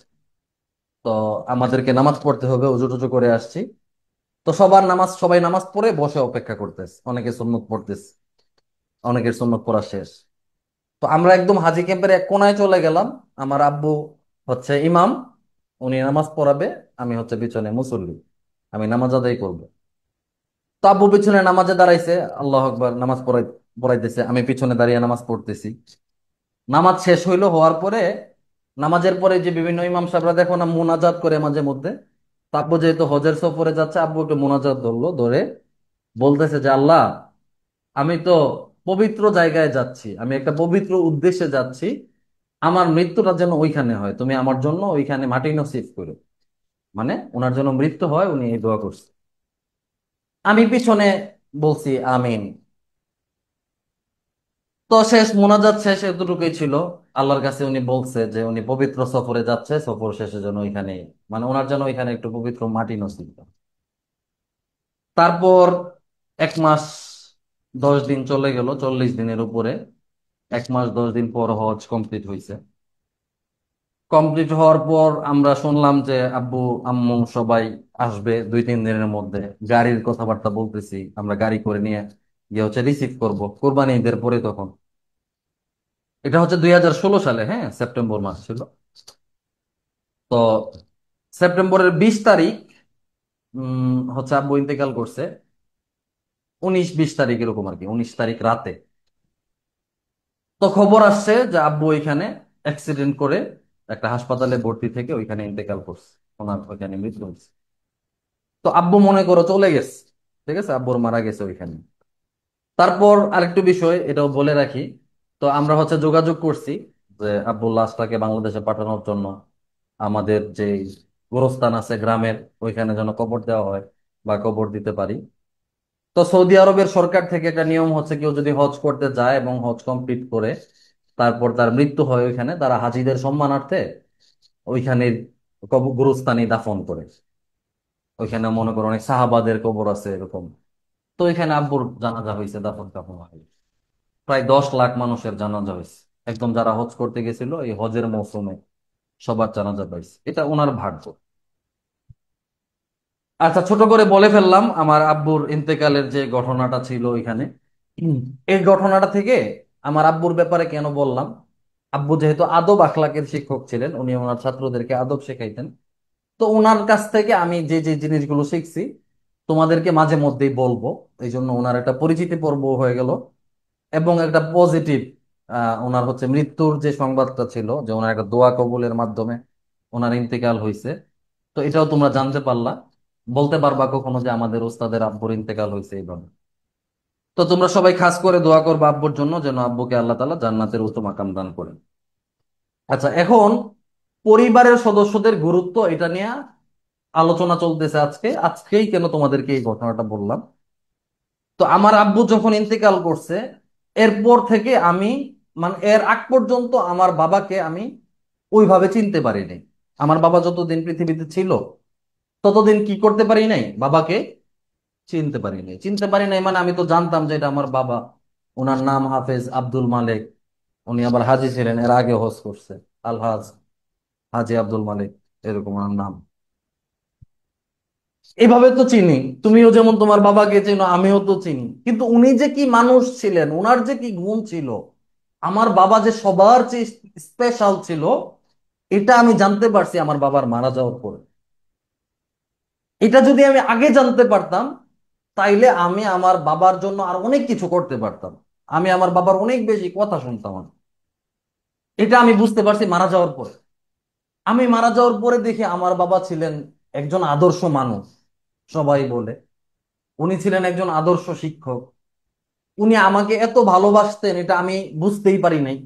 Speaker 1: তো আমাদেরকে নামাজ পড়তে হবে, উজু টুজু করে আসছি। তো সবাই নামাজ পড়ে বসে অপেক্ষা করতেছে, অনেকে সুন্নত পড়তেছে, অনেকের সুন্নত পড়া শেষ। তো আমরা একদম হাজী ক্যাম্পের এক কোনায় চলে গেলাম। আমার আব্বু হচ্ছে ইমাম, উনি নামাজ পড়াবে, আমি হচ্ছে পিছনে মুসল্লি, আমি নামাজ আদায় করবো। তো আব্বু পিছনে নামাজে দাঁড়াইছে, আল্লাহ আকবার নামাজ পড়াইতেছে, আমি পিছনে দাঁড়িয়ে নামাজ পড়তেছি। নামাজ শেষ হওয়ার পরে, নামাজের পরে যে বিভিন্ন ইমাম সাহেবরা দেখো না মোনাজাত করে মাঝে মধ্যে, তো আব্বু যেহেতু হজের সফরে যাচ্ছে, আব্বু একটু মোনাজাত ধরলো, ধরে বলতেছে যে আল্লাহ, আমি তো পবিত্র জায়গায় যাচ্ছি, আমি একটা পবিত্র উদ্দেশ্যে যাচ্ছি, আমার মৃত্যুটা যেন ওইখানে হয়, তুমি আমার জন্য ওইখানে মাটি নসিব করো। মানে ওনার জন্য মৃত্যু হয়, উনি এই দোয়া করছে। আমি পিছনে বলছি আমিন। তো শেষ মোনাজাত শেষ এতটুকুই ছিল। আল্লাহর কাছে উনি বলছে যে উনি পবিত্র সফরে যাচ্ছে, সফর শেষে যেন ওইখানে, মানে ওনার জন্য ওইখানে একটু পবিত্র মাটি নসিব হয়। তারপর 1 মাস 10 দিন চলে গেল, 40 দিনের উপরে। 1 মাস 10 দিন পর হজ কমপ্লিট হয়েছে। কমপ্লিট হওয়ার পর আমরা শুনলাম যে আব্বু আম্মু সবাই আসবে 2-3 দিনের মধ্যে। গাড়ির কথাবার্তা বলতেছি, আমরা গাড়ি করে নিয়ে গিয়ে হচ্ছে রিসিভ করবো কোরবানি ঈদের পরে তখন। এটা হচ্ছে 2016 সালে, হ্যাঁ, সেপ্টেম্বর মাস ছিল। তো সেপ্টেম্বরের 20 তারিখ হচ্ছে আব্বু ইন্তেকাল করছে। 19-20 তারিখ এরকম আর কি, 19 তারিখ রাতে। তো খবর আসছে যে আব্বু ওইখানে অ্যাক্সিডেন্ট করে একটা হাসপাতালে ভর্তি থেকে ওইখানে ইন্তেকাল করছে, ওনার ওইখানে মৃত্যু হয়েছে। তো আব্বু মনে করো চলে গেছে, ঠিক আছে, আব্বুর মারা গেছে ওইখানে। তারপর আরেকটু বিষয় এটাও বলে রাখি, তো আমরা হচ্ছে যোগাযোগ করছি যে আব্বুর লাশটাকে বাংলাদেশে পাঠানোর জন্য, আমাদের যে গোরস্থান আছে গ্রামের, ওইখানে যেন কবর দেওয়া হয় বা কবর দিতে পারি। তো সৌদি আরবের সরকার থেকে একটা নিয়ম হচ্ছে, কেউ যদি হজ করতে যায় এবং হজ কমপ্লিট করে তারপর তার মৃত্যু হয় ওইখানে, তারা হাজিদের সম্মানার্থে ওইখানে গুরুস্থানে দাফন করে। ওইখানে মনে করো অনেক সাহাবাদের কবর আছে এরকম। তো ওইখানে আব্বুর জানাজা হয়েছে, দাফন কাফন হয়। প্রায় 10 লাখ মানুষের জানাজা হয়েছে, একদম যারা হজ করতে গেছিল এই হজের মৌসুমে সবার জানাজা পাইছে, এটা ওনার ভাগ্য। আচ্ছা, ছোট করে বলে ফেললাম আমার আব্বুর ইন্তেকালের যে ঘটনাটা ছিল ওইখানে। হুম, এই ঘটনাটা থেকে আমার আব্বুর ব্যাপারে কেন বললাম, আব্বু যেহেতু আদব আখলাকের শিক্ষক ছিলেন, উনি ওনার ছাত্রদেরকে আদব শেখাইতেন। তো ওনার কাছ থেকে আমি যে যে জিনিসগুলো শিখছি তোমাদেরকে মাঝে মধ্যেই বলবো। এই জন্য ওনার একটা পরিচিতি পর্ব হয়ে গেল, এবং একটা পজিটিভ, ওনার হচ্ছে মৃত্যুর যে সংবাদটা ছিল যে ওনার একটা দোয়া কবুলের মাধ্যমে ওনার ইন্তেকাল হয়েছে, তো এটাও তোমরা জানতে পারলা। বলতে পারবা কখনো যে আমাদের ওস্তাদের আব্বুর ইন্তেকাল হয়েছে এইভাবে। তো তোমরা সবাই খাস করে দোয়া করবা আব্বুর জন্য, যেন আব্বুকে আল্লাহ তাআলা জান্নাতের উচ্চ মাকাম দান করেন। আচ্ছা, এখন পরিবারের সদস্যদের গুরুত্ব এটা নিয়ে আলোচনা চলতেছে আজকেই কেন তোমাদেরকে এই ঘটনাটা বললাম। তো আমার আব্বু যখন ইন্তেকাল করছে, এরপর থেকে আমি, মানে এর আগ পর্যন্ত আমার বাবাকে আমি ওইভাবে চিনতে পারি নাই। আমার বাবা যতদিন পৃথিবীতে ছিল ততদিন কি করতে পারি নাই, বাবাকে চিনতে পারি নাই মানে আমি তো জানতাম যে এটা আমার বাবা। ওনার নাম হাফেজ আব্দুল মালেক। উনি আবার হাজী ছিলেন, এর আগে হজ করছে। আলহাজ হাজী আব্দুল মালেক, এরকম ওনার নাম। এভাবে তো চিনি, তুমিও যেমন তোমার বাবাকে চেনো, আমিও তো চিনি। কিন্তু উনি যে কি মানুষ ছিলেন, ওনার যে কি গুণ ছিল, আমার বাবা যে সবার চেয়ে স্পেশাল ছিল, এটা আমি জানতে পারছি আমার বাবার মারা যাওয়ার পরে। এটা যদি আমি আগে জানতে পারতাম, তাইলে আমি আমার বাবার জন্য আর অনেক কিছু করতে পারতাম। আমি আমার বাবার অনেক বেশি কথা শুনতাম। এটা আমি বুঝতে পারছি মারা যাওয়ার পরে। আমি মারা যাওয়ার পরে দেখি আমার বাবা ছিলেন একজন আদর্শ মানুষ। সবাই বলে উনি ছিলেন একজন আদর্শ শিক্ষক। উনি আমাকে এত ভালোবাসতেন, এটা আমি বুঝতেই পারি নাই।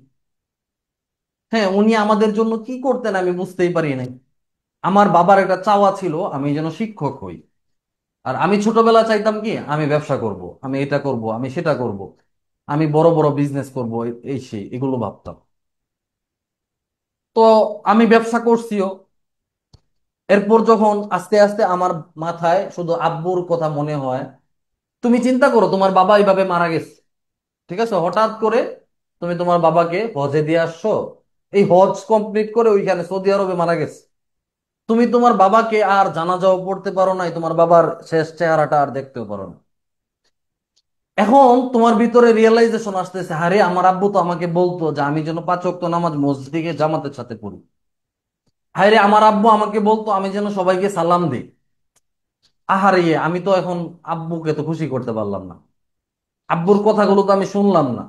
Speaker 1: হ্যাঁ, উনি আমাদের জন্য কি করতেন আমি বুঝতেই পারি নাই। আমার বাবার একটা চাওয়া ছিল আমি যেন শিক্ষক হই। আর আমি ছোটবেলা চাইতাম কি, আমি ব্যবসা করব, আমি এটা করব, আমি সেটা করব, আমি বড় বড় বিজনেস করব, এই সেই এগুলো ভাবতাম। তো আমি ব্যবসা করছিও। এরপর যখন আস্তে আস্তে আমার মাথায় শুধু আব্বুর কথা মনে হয়। তুমি চিন্তা করো, তোমার বাবা এইভাবে মারা গেছে, ঠিক আছে, হঠাৎ করে তুমি তোমার বাবাকে হজে দিয়ে আসছো। এই হজ কমপ্লিট করে ওইখানে সৌদি আরবে মারা গেছে। তুমি তোমার বাবাকে আর জানাজাও পড়তে পারো নাই, তোমার বাবার শেষ চেহারাটা আর দেখতেও পারো না। এখন তোমার ভিতরে রিয়েলাইজেশন আসতেছে, আরে আমার আব্বু তো আমাকে বলতো যে আমি যেন 5 ওয়াক্ত নামাজ মসজিদে জামাতের সাথে পড়ি। আরে আমার আব্বু আমাকে বলতো আমি যেন সবাইকে সালাম দিই। আহারে, আমি তো এখন আব্বুকে তো খুশি করতে পারলাম না। আব্বুর কথাগুলো তো আমি শুনলাম না।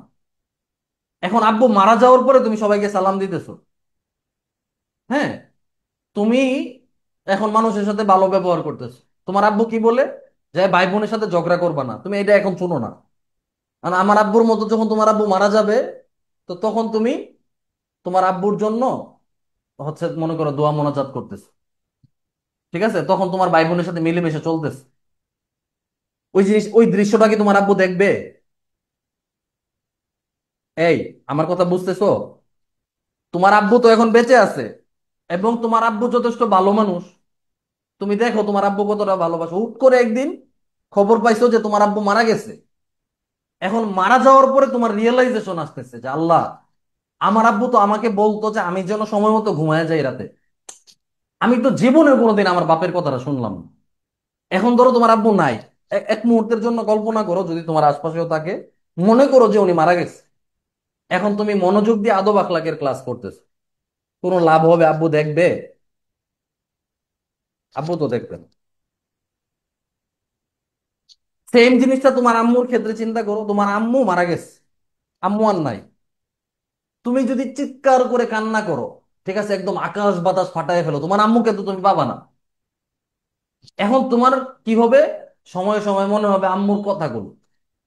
Speaker 1: এখন আব্বু মারা যাওয়ার পরে তুমি সবাইকে সালাম দিতেছো। হ্যাঁ, তুমি এখন মানুষের সাথে ভালো ব্যবহার করতেছো। তোমার আব্বু কি বলে, যে ভাই বোনের সাথে ঝগড়া করবা না, তুমি এটা এখন শুনো না। কারণ আমার আব্বুর মতো যখন তোমার আব্বু মারা যাবে, তো তখন তুমি তোমার আব্বুর জন্য হচ্ছে মনে করো দোয়া মোনাজাত করতেছে। ঠিক আছে, তখন তোমার ভাই বোনের সাথে মিলেমিশে চলতেছে। ওই জিনিস, ওই দৃশ্যটা কি তোমার আব্বু দেখবে? এই, আমার কথা বুঝতেছো? তোমার আব্বু তো এখন বেঁচে আছে, এবং তোমার আব্বু যথেষ্ট ভালো মানুষ। তুমি দেখো তোমার আব্বু কতটা ভালোবাসো। হুট করে একদিন খবর পাইছো যে তোমার আব্বু মারা গেছে। এখন মারা যাওয়ার পরে তোমার রিয়েলাইজেশন আসতেছে যে আল্লাহ, আমার আব্বু তো আমাকে বলতো যে আমি যেন সময় মতো ঘুমায় যাই রাতে। আমি তো জীবনে কোনোদিন আমার বাপের কথাটা শুনলাম না। এখন ধরো তোমার আব্বু নাই, এক মুহূর্তের জন্য কল্পনা করো যদি তোমার আশপাশেও থাকে, মনে করো যে উনি মারা গেছে। এখন তুমি মনোযোগ দিয়ে আদব আখলাকের ক্লাস করতেছো, কোনো লাভ হবে আব্বু দেখবে? আব্বু তো দেখবেন। সেম জিনিসটা তোমার আম্মুর ক্ষেত্রে চিন্তা করো, তোমার আম্মু মারা গেছে, আম্মু আর নাই। তুমি যদি চিৎকার করে কান্না করো, ঠিক আছে, একদম আকাশ বাতাস ফাটায় ফেলো, তোমার আম্মুকে তো তুমি পাবা না। এখন তোমার কি হবে, সময় সময় মনে হবে আম্মুর কথাগুলো,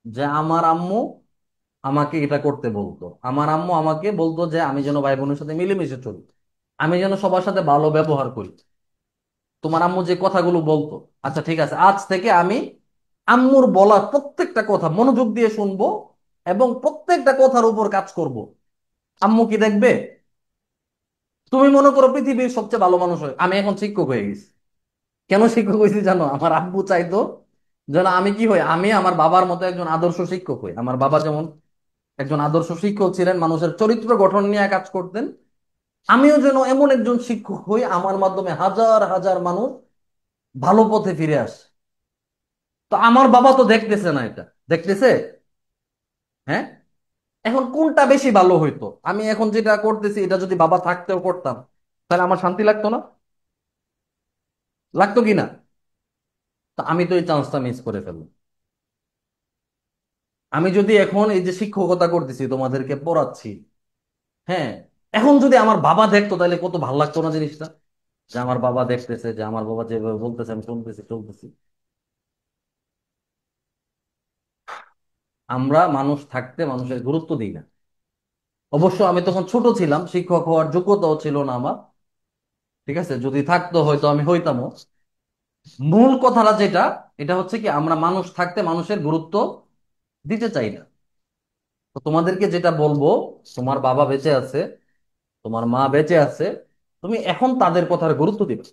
Speaker 1: যে আমার আম্মু আমাকে এটা করতে বলতো, আমার আম্মু আমাকে বলতো যে আমি যেন ভাই বোনের সাথে মিলেমিশে চলি, আমি যেন সবার সাথে ভালো ব্যবহার করি। তোমার আম্মু যে কথাগুলো বলতো, আচ্ছা ঠিক আছে, আজ থেকে আমি আম্মুর বলা প্রত্যেকটা কথা মনোযোগ দিয়ে শুনবো এবং প্রত্যেকটা কথার উপর কাজ করব। আম্মু কি দেখবে? তুমি মনে করো পৃথিবীর সবচেয়ে ভালো মানুষ হয়, আমি এখন শিক্ষক হয়ে গেছি। কেন শিক্ষক হয়েছি জানো? আমার আব্বু চাইতো যেন আমি কি হই, আমি আমার বাবার মতো একজন আদর্শ শিক্ষক হই। আমার বাবা যেমন একজন আদর্শ শিক্ষক ছিলেন, মানুষের চরিত্র গঠন নিয়ে কাজ করতেন, আমিও যেন এমন একজন শিক্ষক হই আমার মাধ্যমে হাজার হাজার মানুষ ভালো পথে ফিরে আসে। তো আমার বাবা তো দেখতেছে না এটা, দেখতেছে? হ্যাঁ, এখন কোনটা বেশি ভালো হইতো, আমি এখন যেটা করতেছি এটা যদি বাবা থাকতেও করতাম, তাহলে আমার শান্তি লাগতো না? লাগতো কি না? তা আমি তো এই চান্সটা মিস করে ফেললাম। আমি যদি এখন এই যে শিক্ষকতা করতেছি, তোমাদেরকে পড়াচ্ছি, হ্যাঁ, এখন যদি আমার বাবা দেখতো তাহলে কত ভালো লাগতো না জিনিসটা, যে আমার বাবা দেখতেছে, যে আমার বাবা যেভাবে বলতেছে আমি শুনতেছি চলতেছি। আমরা মানুষ থাকতে মানুষের গুরুত্ব দিই না। অবশ্য আমি তখন ছোট ছিলাম, শিক্ষক হওয়ার যোগ্যতাও ছিল না আমার। ঠিক আছে, যদি থাকতো হয়তো আমি হইতামও। মূল কথাটা যেটা, এটা হচ্ছে কি, আমরা মানুষ থাকতে মানুষের গুরুত্ব দিতে চাই না। তো তোমাদেরকে যেটা বলবো, তোমার বাবা বেঁচে আছে, তোমার মা বেঁচে আছে, তুমি এখন তাদের কথার গুরুত্ব দিবে।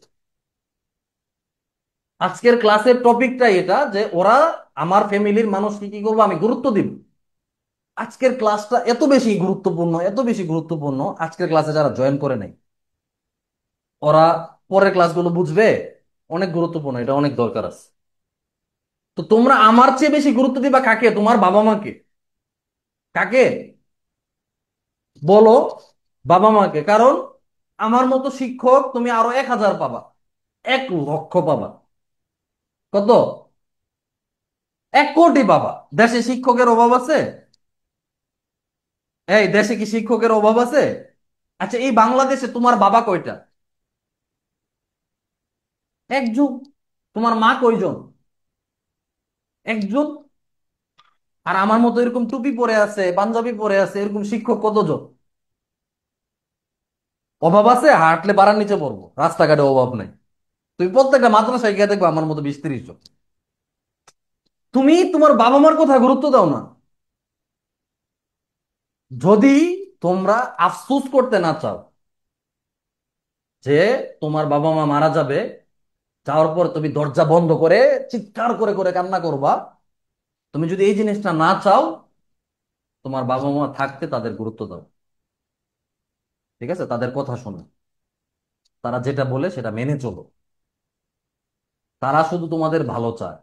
Speaker 1: আজকের ক্লাসের টপিকটাই এটা, যে ওরা, আমার ফ্যামিলির মানুষকে কি করবো, আমি গুরুত্ব দিব। আজকের ক্লাসটা এত বেশি গুরুত্বপূর্ণ, এত বেশি গুরুত্বপূর্ণ, আজকের ক্লাসে যারা জয়েন করে নাই ওরা পরের ক্লাসগুলো বুঝবে। অনেক গুরুত্বপূর্ণ, এটা অনেক দরকার আছে। তো তোমরা আমার চেয়ে বেশি গুরুত্ব দিবা কাকে? তোমার বাবা মাকে। কাকে? বলো। বাবা মাকে। কারণ আমার মতো শিক্ষক তুমি আরো 1,000 পাবা, 1,00,000 পাবা। কত? 1,000,000 পাবা। দেশে শিক্ষকের অভাব আছে? এই দেশে কি শিক্ষকের অভাব আছে? আচ্ছা, এই বাংলাদেশে তোমার বাবা কয়টা? একজন। তোমার মা কয়জন? একজন। আর আমার মতো এরকম টুপি পরে আছে, পাঞ্জাবি পরে আছে, এরকম শিক্ষক কতজন? অভাব আছে? হাঁটলে পাড়ার নিচে পড়বো, রাস্তাঘাটে অভাব নাই। তুমি প্রত্যেকটা মাদ্রাসায় গিয়ে দেখবো আমার মতো 20-30 জন। তুমি তোমার বাবা মার কথা গুরুত্ব দাও না। যদি তোমরা আফসোস করতে না চাও যে তোমার বাবা মা মারা যাবে, যাওয়ার পর তুমি দরজা বন্ধ করে চিৎকার করে করে কান্না করবা, তুমি যদি এই জিনিসটা না চাও, তোমার বাবা মা থাকতে তাদের গুরুত্ব দাও। ঠিক আছে, তাদের কথা শোনো, তারা যেটা বলে সেটা মেনে চলো। তারা শুধু তোমাদের ভালো চায়।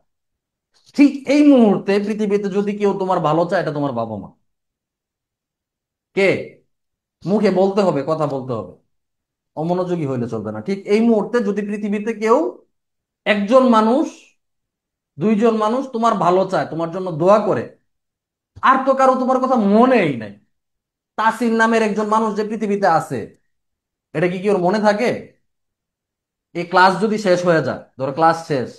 Speaker 1: ঠিক এই মুহূর্তে পৃথিবীতে যদি কেউ তোমার ভালো চায়, এটা তোমার বাবা মা। কে? মুখে বলতে হবে, কথা বলতে হবে, অমনোযোগী হইলে চলবে না। ঠিক এই মুহূর্তে যদি পৃথিবীতে কেউ, একজন মানুষ, দুইজন মানুষ তোমার ভালো চায়, তোমার জন্য দোয়া করে, আর তো কারো তোমার কথা মনেই নাই, তাসির নামের একজন মানুষ যে পৃথিবীতে আছে, এটা কি কি ওর মনে থাকে? এই ক্লাস যদি শেষ হয়ে যায়, ধরো ক্লাস শেষ,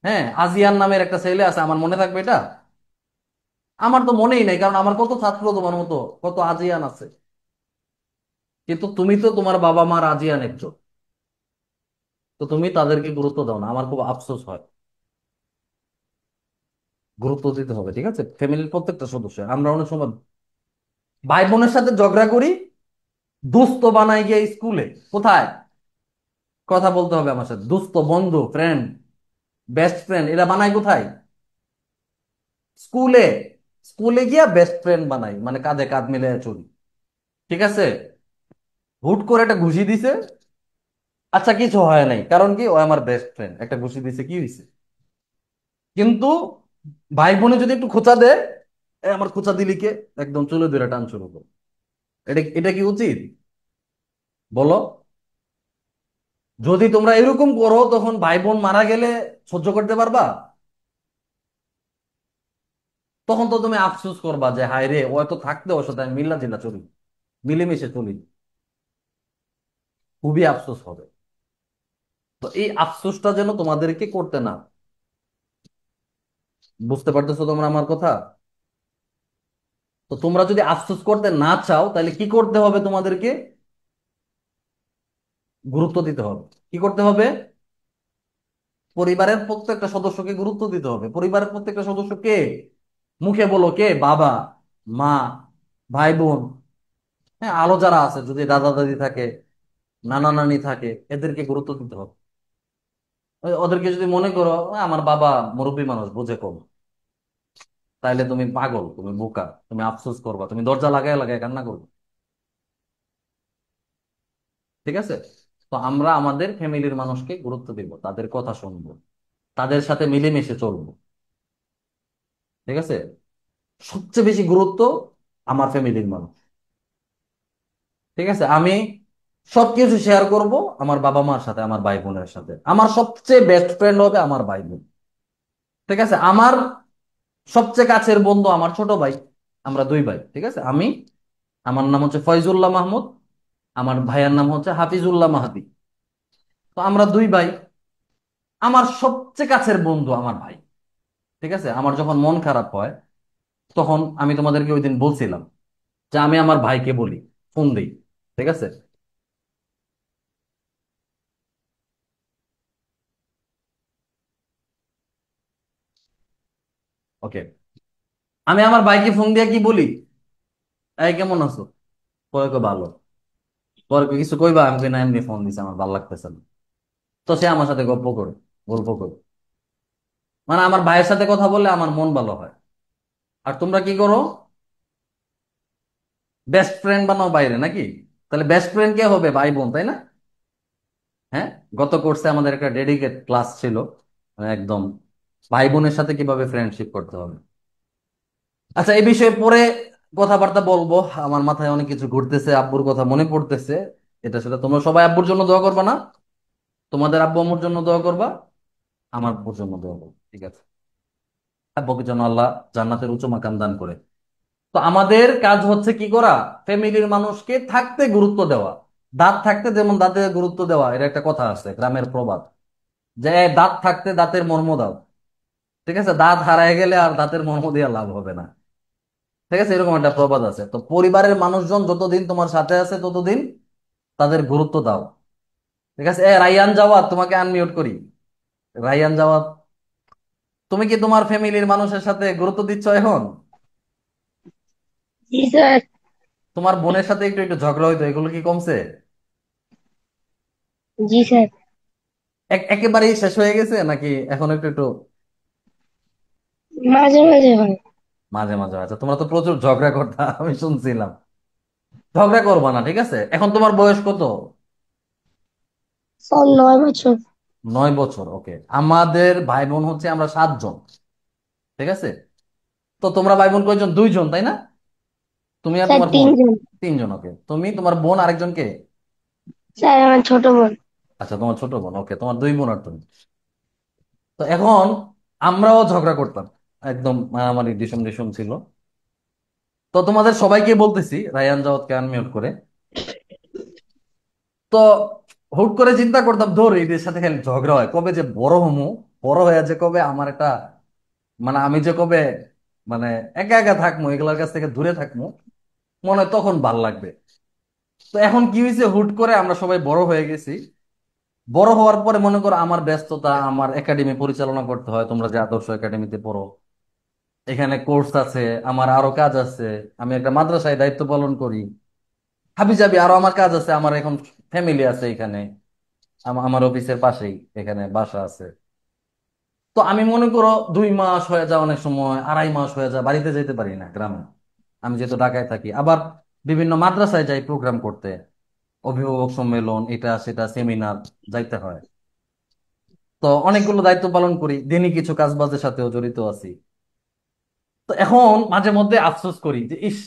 Speaker 1: হ্যাঁ, আজিয়ান নামের একটা ছেলে আছে, আমার মনে থাকবে এটা? আমার তো মনেই নাই, কারণ আমার কত ছাত্র তোমার মতো, কত আজিয়ান আছে। কিন্তু তুমি তো তোমার বাবা মার আজিয়ান একজন, তো তুমি তাদেরকে গুরুত্ব দাও না, আমার খুব আফসোস হয়। গুরুত্ব দিতে হবে, ঠিক আছে? ফ্যামিলির প্রত্যেকটা সদস্য। আমরা অনেক সময় ভাই বোনের সাথে ঝগড়া করি, দোস্ত বানাই গিয়ে স্কুলে। কোথায়? কথা বলতে হবে আমার সাথে, দোস্ত, বন্ধু, ফ্রেন্ড, বেস্ট ফ্রেন্ড, এরা বানাই কোথায়? স্কুলে। স্কুলে গিয়া বেস্ট ফ্রেন্ড বানাই, মানে কাঁধে কাঁধ মিলে চলি। ঠিক আছে? হুট করে একটা ঘুষি দিছে, আচ্ছা কিছু হয় নাই, কারণ কি, ও আমার বেস্ট ফ্রেন্ড, একটা ঘুষি দিছে, কি হয়েছে? কিন্তু ভাই বোনে যদি একটু খোঁচা দেয়, এ আমার খোঁচা দিলি কে, একদম চলে ধরে টান শুরু করো। এটা এটা কি উচিত? বলো। যদি তোমরা এরকম করো, তখন ভাই বোন মারা গেলে সহ্য করতে পারবা? তখন তো তুমি আফসোস করবা যে হায় রে, ও তো থাকতে ওর সাথে আমি মিল্লা জিল্লা চলি, মিলেমিশে চলি। খুবই আফসোস হবে। তো এই আফসোসটা যেন তোমাদেরকে করতে না। বুঝতে পারতেছো তোমরা আমার কথা? তো তোমরা যদি আফসোস করতে না চাও, তাহলে কি করতে হবে তোমাদেরকে? গুরুত্ব দিতে হবে। কি করতে হবে? পরিবারের প্রত্যেকটা সদস্যকে গুরুত্ব দিতে হবে। পরিবারের প্রত্যেকটা সদস্য কে? মুখে বলো কে? বাবা, মা, ভাই বোন, হ্যাঁ, আলো যারা আছে, যদি দাদা দাদি থাকে, নানা নানি থাকে, এদেরকে গুরুত্ব দিতে হবে। ওদেরকে যদি মনে করো আমার বাবা মুরব্বী মানুষ, বুঝে কম, তাইলে তুমি পাগল, তুমি বোকা, তুমি আফসোস করবা, তুমি দরজা লাগায় লাগায় কান্না করবে। ঠিক আছে? তো আমরা আমাদের ফ্যামিলির মানুষকে গুরুত্ব দিব, তাদের কথা শুনবো, তাদের সাথে মিলেমিশে চলবো। ঠিক আছে? সবচেয়ে বেশি গুরুত্ব আমার ফ্যামিলির মানুষ। ঠিক আছে? আমি সবকিছু শেয়ার করব আমার বাবা মার সাথে, আমার ভাই বোনের সাথে। আমার সবচেয়ে বেস্ট ফ্রেন্ড হবে আমার ভাই বোন। ঠিক আছে? আমার সবচেয়ে কাছের বন্ধু আমার ছোট ভাই। আমরা দুই ভাই। ঠিক আছে? আমার নাম হচ্ছে ফয়জুল্লাহ মাহমুদ, আমার ভাইয়ের নাম হচ্ছে হাফিজুল্লাহ মাহাদি। তো আমরা দুই ভাই। আমার সবচেয়ে কাছের বন্ধু আমার ভাই। ঠিক আছে? আমার যখন মন খারাপ হয়, তখন আমি তোমাদেরকে ওই দিন বলছিলাম যে আমি আমার ভাইকে বলি, ফোন দিই। ঠিক আছে? ওকে, আমি আমার ভাইকে ফোন দিয়ে কি বলি, এই কেমন আছো, পরে কই ভালো, পরে কই কিছু কইবা, আমি কই না এমনি ফোন দিছে আমার ভালো লাগতেছে না। তো সে আমার সাথে গল্প করে, গল্প করে, মানে আমার ভাইয়ের সাথে কথা বললে আমার মন ভালো হয়। আর তোমরা কি করো, বেস্ট ফ্রেন্ড বানাও বাইরে নাকি? তাহলে বেস্ট ফ্রেন্ড কে হবে, ভাই বোন, তাই না? হ্যাঁ, গত কোর্সে আমাদের একটা ডেডিকেট ক্লাস ছিল, মানে একদম ভাই বোনের সাথে কিভাবে ফ্রেন্ডশিপ করতে হবে। আচ্ছা, এই বিষয়ে পরে কথাবার্তা বলবো। আমার মাথায় অনেক কিছু ঘুরতেছে, আব্বুর কথা মনে পড়তেছে। এটা সেটা, তোমরা সবাই আব্বুর জন্য দোয়া করবা না? তোমাদের আব্বু আম্মুর জন্য দোয়া করবা, আমার আব্বুর জন্য দোয়া করবো, ঠিক আছে? আব্বুকে যেন আল্লাহ জান্নাতের উচ্চ মাকাম দান করে। তো আমাদের কাজ হচ্ছে কি করা, ফ্যামিলির মানুষকে থাকতে গুরুত্ব দেওয়া। দাঁত থাকতে যেমন দাঁতে গুরুত্ব দেওয়া, এর একটা কথা আছে, গ্রামের প্রবাদ, যে দাঁত থাকতে দাঁতের মর্ম দাও। ঠিক আছে, দাঁত হারায় গেলে আর দাঁতের মর্ম দিয়ে লাভ হবে না। ঠিক আছে, এরকম একটা প্রবাদ আছে। তো পরিবারের মানুষজন যতদিন তোমার সাথে আছে ততদিন তাদের গুরুত্ব দাও। ঠিক আছে, রাইয়ান জাওয়াত, তোমাকে আনমিউট করি। রাইয়ান জাওয়াত, তুমি কি তোমার ফ্যামিলির মানুষের সাথে গুরুত্ব দিচ্ছ এখন?
Speaker 2: জি স্যার।
Speaker 1: তোমার বোনের সাথে একটু একটু ঝগড়া হইতো, এগুলো কি কমছে?
Speaker 2: জি স্যার।
Speaker 1: একেবারেই শেষ হয়ে গেছে নাকি এখন একটু একটু?
Speaker 2: মাঝে মাঝে হয়।
Speaker 1: মাঝে মাঝে? আচ্ছা, তোমরা তো প্রচুর ঝগড়া করতা, আমি শুনছিলাম। ঝগড়া করবা না, ঠিক আছে? এখন তোমার বয়স কত?
Speaker 2: স্যার 9 বছর।
Speaker 1: 9 বছর, ওকে। আমাদের ভাই বোন হচ্ছে আমরা 7 জন, ঠিক আছে? তো তোমরা ভাই বোন কয়জন? 2 জন, তাই না? তুমি আর
Speaker 2: স্যার
Speaker 1: তোমার বোন?
Speaker 2: 3 জন।
Speaker 1: 3 জন, ওকে। তুমি, তোমার বোন, আরেকজনকে?
Speaker 2: স্যার আমার ছোট বোন।
Speaker 1: আচ্ছা, তোমার ছোট বোন, ওকে। তোমার 2 বোন আর তুমি। তো এখন আমরাও ঝগড়া করতাম, একদম মারামারি ডিসুম ডিসুম ছিল। তো তোমাদের সবাইকে বলতেছি, রায়ান জাওয়াতকে আনমিউট করে। তো হুট করে চিন্তা করতাম, ধর এদের সাথে খালি ঝগড়া হয়, কবে যে বড় হমু, বড় হয়ে যে কবে আমার একটা, মানে আমি যে কবে, মানে একা একা থাকবো, এগুলোর কাছ থেকে দূরে থাকবো, মনে হয় তখন ভাল লাগবে। তো এখন কি হয়েছে, হুট করে আমরা সবাই বড় হয়ে গেছি। বড় হওয়ার পরে মনে করো আমার ব্যস্ততা, আমার একাডেমি পরিচালনা করতে হয়, তোমরা যে আদর্শ একাডেমিতে পড়ো, এখানে কোর্স আছে, আমার আরো কাজ আছে, আমি একটা মাদ্রাসায় দায়িত্ব পালন করি, হাবি জাবি আরো আমার কাজ আছে, আমার এখন ফ্যামিলি আছে এখানে, আমার অফিসের পাশেই এখানে বাসা আছে। তো আমি মনে করো 2 মাস হয়ে যায়, অনেক সময় 2.5 মাস হয়ে যায়, বাড়িতে যেতে পারি না গ্রামে। আমি যেহেতু ঢাকায় থাকি, আবার বিভিন্ন মাদ্রাসায় যাই প্রোগ্রাম করতে, অভিভাবক সম্মেলন, এটা সেটা সেমিনার, যাইতে হয়। তো অনেকগুলো দায়িত্ব পালন করি, দিনই কিছু কাজ বাজের সাথেও জড়িত আছি। তো এখন মাঝে মধ্যে আফসোস করি যে ইস,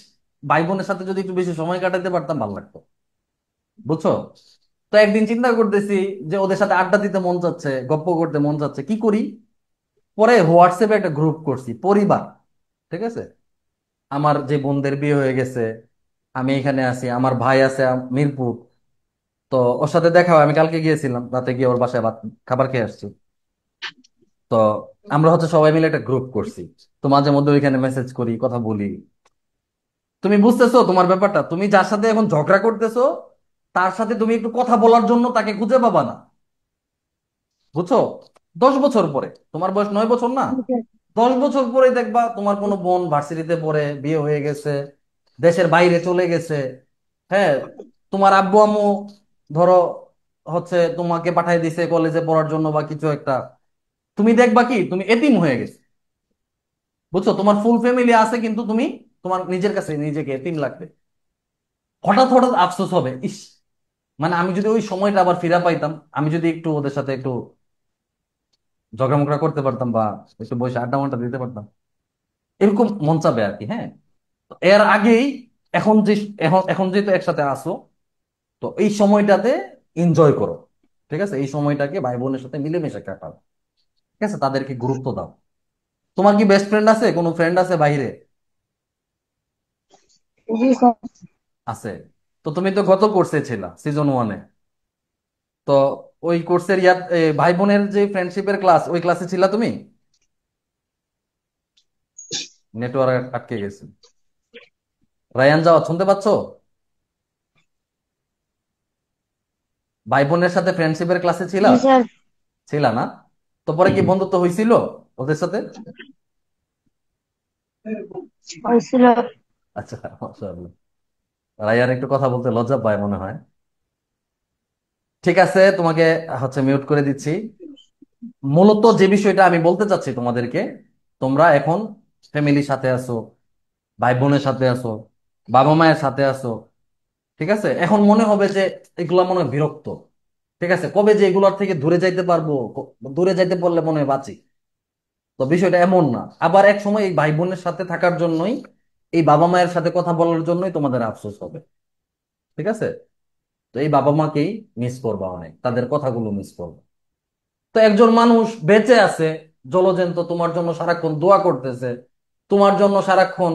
Speaker 1: ভাই বোনের সাথে যদি একটু বেশি সময় কাটাতে পারতাম ভালো লাগতো, বুঝছো? তো একদিন চিন্তা করতেছি যে ওদের সাথে আড্ডা দিতে মন চাচ্ছে, গপ্প করতে মন চাচ্ছে, কি করি? পরে হোয়াটসঅ্যাপে একটা গ্রুপ করছি, পরিবার, ঠিক আছে? আমার যে বোনদের বিয়ে হয়ে গেছে, আমি এখানে আছি, আমার ভাই আছে মিরপুর। তো ওর সাথে দেখা হয়, আমি কালকে গিয়েছিলাম, রাতে গিয়ে ওর বাসায় খাবার খেয়ে আসছি। তো আমরা হচ্ছে সবাই মিলে একটা গ্রুপ করছি। তো মাঝে মধ্যে ওইখানে মেসেজ করি, কথা বলি। তুমি বুঝতেছো তোমার ব্যাপারটা, তুমি যার সাথে এখন ঝগড়া করতেছো, তার সাথে তুমি একটু কথা বলার জন্য তাকে খুঁজে পাবা না, বুঝছো? 10 বছর পরে, তোমার বয়স 9 বছর না,
Speaker 2: জি স্যার।
Speaker 1: 10 বছর পরে দেখবা তোমার কোনো বোন ভার্সিটিতে পড়ে, বিয়ে হয়ে গেছে, দেশের বাইরে চলে গেছে। হ্যাঁ, তোমার আব্বু আম্মু ধরো হচ্ছে তোমাকে পাঠাই দিছে কলেজে পড়ার জন্য বা কিছু একটা, তুমি দেখবা কি তুমি এতিম হয়ে গেছে, বুঝছো? তোমার ফুল ফ্যামিলি আছে কিন্তু তুমি তোমার নিজের কাছে নিজেকে এতিম লাগবে। হঠাৎ হঠাৎ আফসোস হবে, ইস, মানে আমি যদি ওই সময়টা আবার ফিরে পাইতাম, আমি যদি একটু ওদের সাথে একটু ঝগড়া মগড়া করতে পারতাম, বা একটু বসে আড্ডা মাড্ডা দিতে পারতাম, এরকম মন চাবে আর কি। হ্যাঁ, তো এর আগেই, এখন যে, এখন এখন যেহেতু একসাথে আসো, তো এই সময়টাতে এনজয় করো, ঠিক আছে? এই সময়টাকে ভাই বোনের সাথে মিলেমিশে কাটাও, ঠিক আছে? তাদেরকে গুরুত্ব দাও। তোমার কি বেস্ট ফ্রেন্ড আছে, কোনো ফ্রেন্ড আছে বাইরে?
Speaker 2: জি স্যার।
Speaker 1: আছে? তো তুমি তো গত কোর্সে ছিলা, সিজন 1-এ। তো ওই কোর্সের ইয়ার ভাই বোনের যে ফ্রেন্ডশিপের ক্লাস, ওই ক্লাসে ছিলা তুমি? নেটওয়ার্ক আটকে গেছে। রায়ান যাওয়া, শুনতে পাচ্ছো? ভাই বোনের সাথে ফ্রেন্ডশিপের ক্লাসে ছিলা?
Speaker 2: জি স্যার।
Speaker 1: ছিলা না? তো পরে কি বন্ধুত্ব হয়েছিল ওদের সাথে?
Speaker 2: হয়েছিল।
Speaker 1: আচ্ছা, মাশাআল্লাহ। রায়ার একটু কথা বলতে লজ্জা পায় মনে হয়। ঠিক আছে, তোমাকে মিউট করে দিচ্ছি। মূলত যে বিষয়টা আমি বলতে চাচ্ছি তোমাদেরকে, তোমরা এখন ফ্যামিলির সাথে আছো, ভাই বোনের সাথে আছো, বাবা মায়ের সাথে আছো। ঠিক আছে, এখন মনে হবে যে এগুলা মনে হয় বিরক্ত। ঠিক আছে, কবে যে এগুলার থেকে দূরে যাইতে পারবো, দূরে যাইতে পারলে মনে হয় বাঁচি। তো বিষয়টা এমন না। আবার এক সময় এই ভাই বোনের সাথে থাকার জন্যই, এই বাবা মায়ের সাথে কথা বলার জন্যই তোমাদের আফসোস হবে। ঠিক আছে, তো এই বাবা মাকেই মিস করবা, অনেক তাদের কথাগুলো মিস করবা। তো একজন মানুষ বেঁচে আছে, জলজন্ত, তোমার জন্য সারাক্ষণ দোয়া করতেছে, তোমার জন্য সারাক্ষণ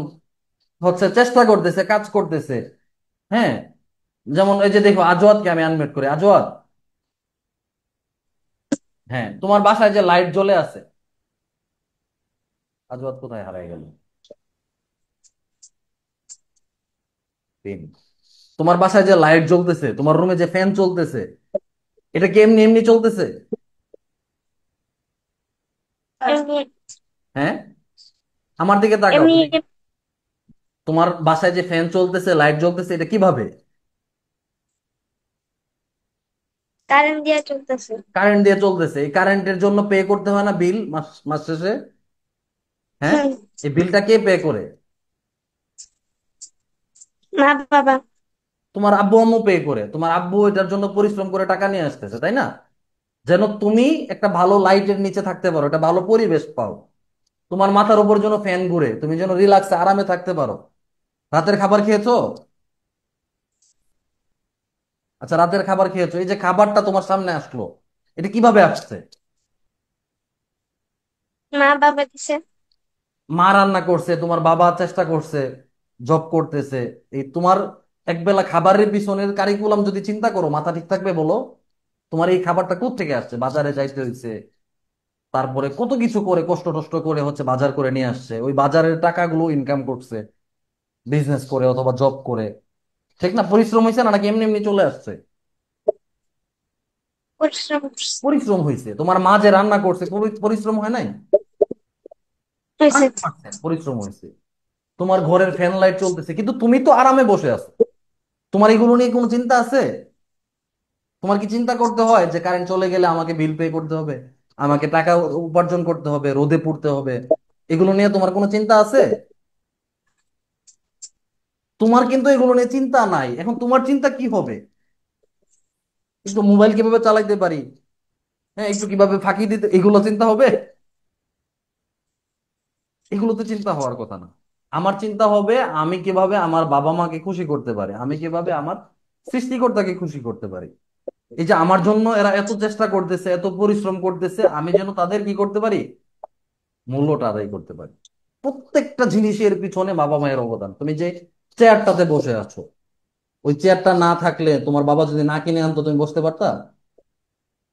Speaker 1: চেষ্টা করতেছে, কাজ করতেছে। হ্যাঁ, যেমন এই যে দেখো আজওয়াদকে আমি আনমিউট করি। আজওয়াদ, হ্যাঁ, তোমার বাসায় যে লাইট জ্বলে আছে, আজওয়াদ কোথায় হারায় গেল? তিন। তোমার বাসায় যে লাইট জ্বলতেছে, তোমার রুমে যে ফ্যান চলতেছে, এটা কি এমনি এমনি চলতেছে?
Speaker 2: এমনি
Speaker 1: হ্যাঁ, আমার দিকে তাকাও
Speaker 2: এমনি
Speaker 1: তুমি। তোমার বাসায় যে ফ্যান চলতেছে, লাইট জ্বলতেছে, এটা কিভাবে?
Speaker 2: কারেন্ট দিয়ে চলতেছে।
Speaker 1: কারেন্ট দিয়ে চলতেছে। এই কারেন্টের জন্য পে করতে হয় না বিল, মাস মাস শেষে? হ্যাঁ,
Speaker 2: হুম।
Speaker 1: এই বিলটা কে পে করে?
Speaker 2: মা বাবা।
Speaker 1: তোমার আব্বু আম্মু পে করে। তোমার আব্বু এটার জন্য পরিশ্রম করে টাকা নিয়ে আসতেছে, তাই না? যেন তুমি একটা ভালো লাইটের নিচে থাকতে পারো, একটা ভালো পরিবেশ পাও, তোমার মাথার উপর যেন ফ্যান ঘুরে, তুমি যেন রিল্যাক্সে আরামে থাকতে পারো। রাতের খাবার খেয়েছো? আচ্ছা, রাতের খাবার খেয়েছো। এই যে খাবারটা তোমার সামনে আসলো, এটা কিভাবে আসছে?
Speaker 2: মা বাবা দিছে।
Speaker 1: মা রান্না করছে, তোমার বাবা চেষ্টা করছে, জব করতেছে। এই তোমার একবেলা খাবারের পিছনের কারিকুলাম যদি চিন্তা করো, মাথা ঠিক থাকবে বলো? তোমার এই খাবারটা কোত্থেকে আসছে? বাজারে যাইতে হয়েছে, তারপরে কত কিছু করে কষ্ট টষ্ট করে বাজার করে নিয়ে আসছে, ওই বাজারের টাকাগুলো ইনকাম করছে বিজনেস করে অথবা জব করে। ঠিক না? পরিশ্রম হয়েছে না, নাকি এমনি এমনি চলে আসছে?
Speaker 2: পরিশ্রম করছে।
Speaker 1: পরিশ্রম হয়েছে। তোমার মা যে রান্না করছে, পরিশ্রম হয় নাই?
Speaker 2: হয়েছে।
Speaker 1: 100% পরিশ্রম হয়েছে। তোমার ঘরের ফ্যান লাইট চলতেছে, কিন্তু তুমি তো আরামে বসে আছো। তোমার এগুলো নিয়ে কোনো চিন্তা আছে? তোমার কি চিন্তা করতে হয় যে কারেন্ট চলে গেলে আমাকে বিল পে করতে হবে, আমাকে টাকা উপার্জন করতে হবে, রোদে পুড়তে হবে? এগুলো নিয়ে তোমার কোনো চিন্তা আছে? তোমার কিন্তু এগুলো নিয়ে চিন্তা নাই। এখন তোমার চিন্তা কি হবে? একটু মোবাইল কিভাবে চালাইতে পারি, হ্যাঁ, একটু কিভাবে ফাঁকি দিতে, এগুলো চিন্তা হবে? এগুলো তো চিন্তা হওয়ার কথা না। আমার চিন্তা হবে আমি কিভাবে আমার বাবা মাকে খুশি করতে পারি, আমি কিভাবে আমার সৃষ্টিকর্তাকে খুশি করতে পারি। এই যে আমার জন্য এরা এত চেষ্টা করতেছে, এত পরিশ্রম করতেছে, আমি যেন তাদের কি করতে পারি, মূল্যটা আদায় করতে পারি। প্রত্যেকটা জিনিসের পিছনে বাবা মায়ের অবদান। তুমি যে চেয়ারটাতে বসে আছো, ওই চেয়ারটা না থাকলে, তোমার বাবা যদি না কিনে আনতো, তুমি বসতে পারতা?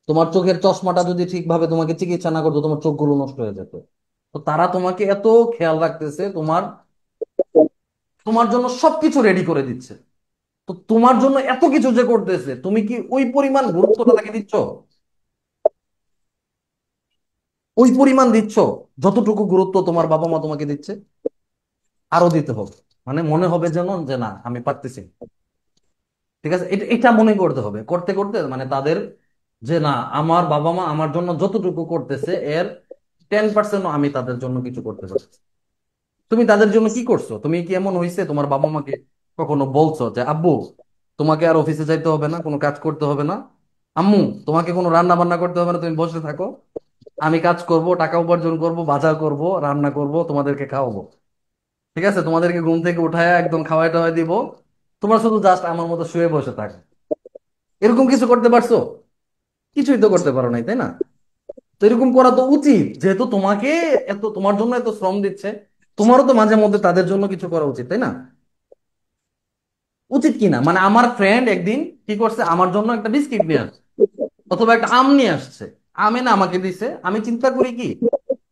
Speaker 1: তোমার চোখের চশমাটা যদি ঠিকভাবে তোমাকে চিকিৎসা না করতো, তোমার চোখগুলো নষ্ট হয়ে যেত। তো তারা তোমাকে এত খেয়াল রাখতেছে, তোমার তোমার জন্য সবকিছু রেডি করে দিচ্ছে। তো তোমার জন্য এত কিছু যে করতেছে, তুমি কি ওই পরিমাণ গুরুত্বটা তাকে দিচ্ছ? ওই পরিমাণ দিচ্ছ যতটুকু গুরুত্ব তোমার বাবা মা তোমাকে দিচ্ছে? আরো দিতে হবে। মানে মনে হবে যেন যে না, আমি পারতেছি। ঠিক আছে, এটা এটা মনে করতে হবে। করতে করতে তাদের, যে না, আমার বাবা মা আমার জন্য যতটুকু করতেছে, এর 10% আমি তাদের জন্য কিছু করতে পারছি। তুমি তাদের জন্য কি করছো? তুমি কি এমন হয়েছে তোমার বাবা মাকে কখনো বলছো যে আব্বু, তোমাকে আর অফিসে যাইতে হবে না, কোনো কাজ করতে হবে না, আম্মু, তোমাকে কোনো রান্না বান্না করতে হবে না, তুমি বসে থাকো, আমি কাজ করব, টাকা উপার্জন করব, বাজার করব, রান্না করব, তোমাদেরকে খাওয়াবো, ঠিক আছে, তোমাদেরকে ঘুম থেকে উঠায় একদম খাওয়াই টাওয়াই দিব, তোমরা শুধু জাস্ট আমার মতো শুয়ে বসে থাকো? এরকম কিছু করতে পারছো? কিছুই তো করতে পারো নাই, তাই না? তো এরকম করা তো উচিত, যেহেতু তোমাকে এত, তোমার জন্য এত শ্রম দিচ্ছে, তোমারও তো মাঝে মধ্যে তাদের জন্য কিছু করা উচিত, তাই না? উচিত কি না? আমার ফ্রেন্ড একদিন কি করছে, আমার জন্য একটা বিস্কিট নিয়ে আসছে, অথবা একটা আম নিয়ে আসছে, আমে না আমাকে দিছে, আমি চিন্তা করি কি,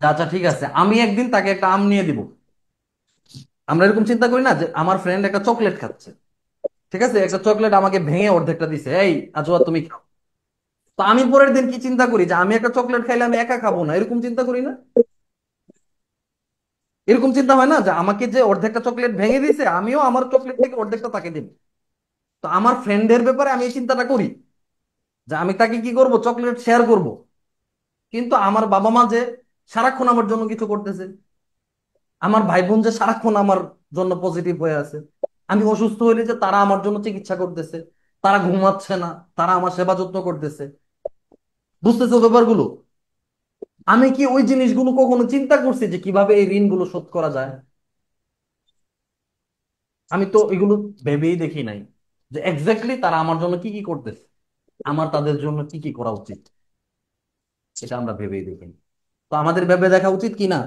Speaker 1: যে আচ্ছা ঠিক আছে, আমি একদিন তাকে একটা আম নিয়ে দিব। আমরা এরকম চিন্তা করি না যে আমার ফ্রেন্ড একটা চকলেট খাচ্ছে, ঠিক আছে, একটা চকলেট আমাকে ভেঙে অর্ধেকটা দিছে, এই আজওয়া তুমি খাও। তো আমি পরের দিন কি চিন্তা করি, যে আমি একটা চকলেট খাইলে আমি একা খাবো না, এরকম চিন্তা করি না? এরকম চিন্তা হয় না যে আমাকে যে অর্ধেকটা চকলেট ভেঙে দিয়েছে, আমিও আমার চকলেট থেকে অর্ধেকটা তাকে দিব। তো আমার ফ্রেন্ডের ব্যাপারে আমি এই চিন্তাটা করি যে আমি তাকে কি করব, চকলেট শেয়ার করব। কিন্তু আমার বাবা মা যে সারাক্ষণ আমার জন্য কিছু করতেছে, আমার ভাই বোন যে সারাক্ষণ আমার জন্য পজিটিভ হয়ে আছে, আমি অসুস্থ হইলে যে তারা আমার জন্য চিকিৎসা করতেছে, তারা ঘুমাচ্ছে না, তারা আমার সেবা যত্ন করতেছে, বুঝতেছো ব্যাপারগুলো? আমি কি ওই জিনিসগুলো কখনো চিন্তা করছি যে কিভাবে এই ঋণগুলো শোধ করা যায়? আমি তো এগুলো ভেবেই দেখি নাই যে এক্স্যাক্টলি তারা আমার জন্য কি কি করতেছে, আমার তাদের জন্য কি কি করা উচিত। এটা আমরা ভেবেই দেখিনি। তো আমাদের ভেবে দেখা উচিত কি না?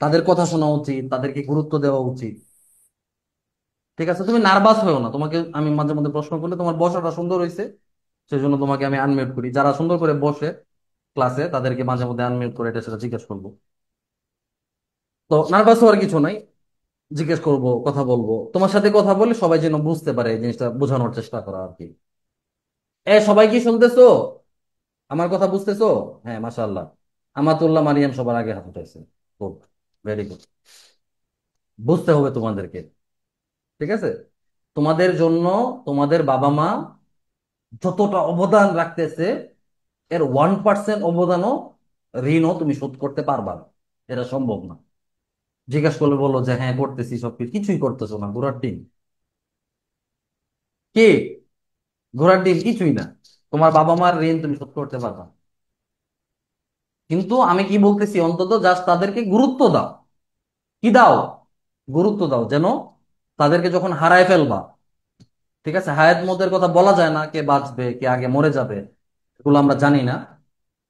Speaker 1: তাদের কথা শোনা উচিত, তাদেরকে গুরুত্ব দেওয়া উচিত। ঠিক আছে, তুমি নার্ভাস হয়েও না। তোমাকে আমি মাঝে মধ্যে প্রশ্ন করলে তোমার বসাটা সুন্দর হয়েছে, সেই জন্য তোমাকে আমি আনমিউট করি। যারা সুন্দর করে বসে ক্লাসে তাদেরকে মাঝে মধ্যে আনমিউট করে এটা সেটা জিজ্ঞেস করবো। তো নার্ভাস হওয়ার কিছু নাই, জিজ্ঞেস করব, কথা বলবো। তোমার সাথে কথা বলে সবাই যেন বুঝতে পারে, এই জিনিসটা বোঝানোর চেষ্টা করা আর কি। সবাই কি শুনতেছো? আমার কথা বুঝতেছো? হ্যাঁ, মাশাআল্লাহ। আমাতুল্লাহ, মারিয়াম সবার আগে হাত উঠাইছে। Good, very good. বুঝতে হবে তোমাদেরকে। ঠিক আছে, তোমাদের জন্য তোমাদের বাবা মা যতটা অবদান রাখতেছে, এর 1% অবদানও, ঋণও তুমি শোধ করতে পারবা না। এটা সম্ভব না। জিজ্ঞাসা করলে বলো যে হ্যাঁ করতেছি, সবকিছু কিছুই করতেছো না, ঘোড়ার ডিম। কি? ঘোড়ার ডিম কিছুই না। তোমার বাবা মার ঋণ তুমি শোধ করতে পারবা না। কিন্তু আমি কি বলতেছি, অন্তত জাস্ট তাদেরকে গুরুত্ব দাও। কি দাও? গুরুত্ব দাও, যেন তাদেরকে যখন হারায় ফেলবা, ঠিক আছে, হায়াত মতের কথা বলা যায় না, কে বাঁচবে কে আগে মরে যাবে, এগুলো আমরা জানি না।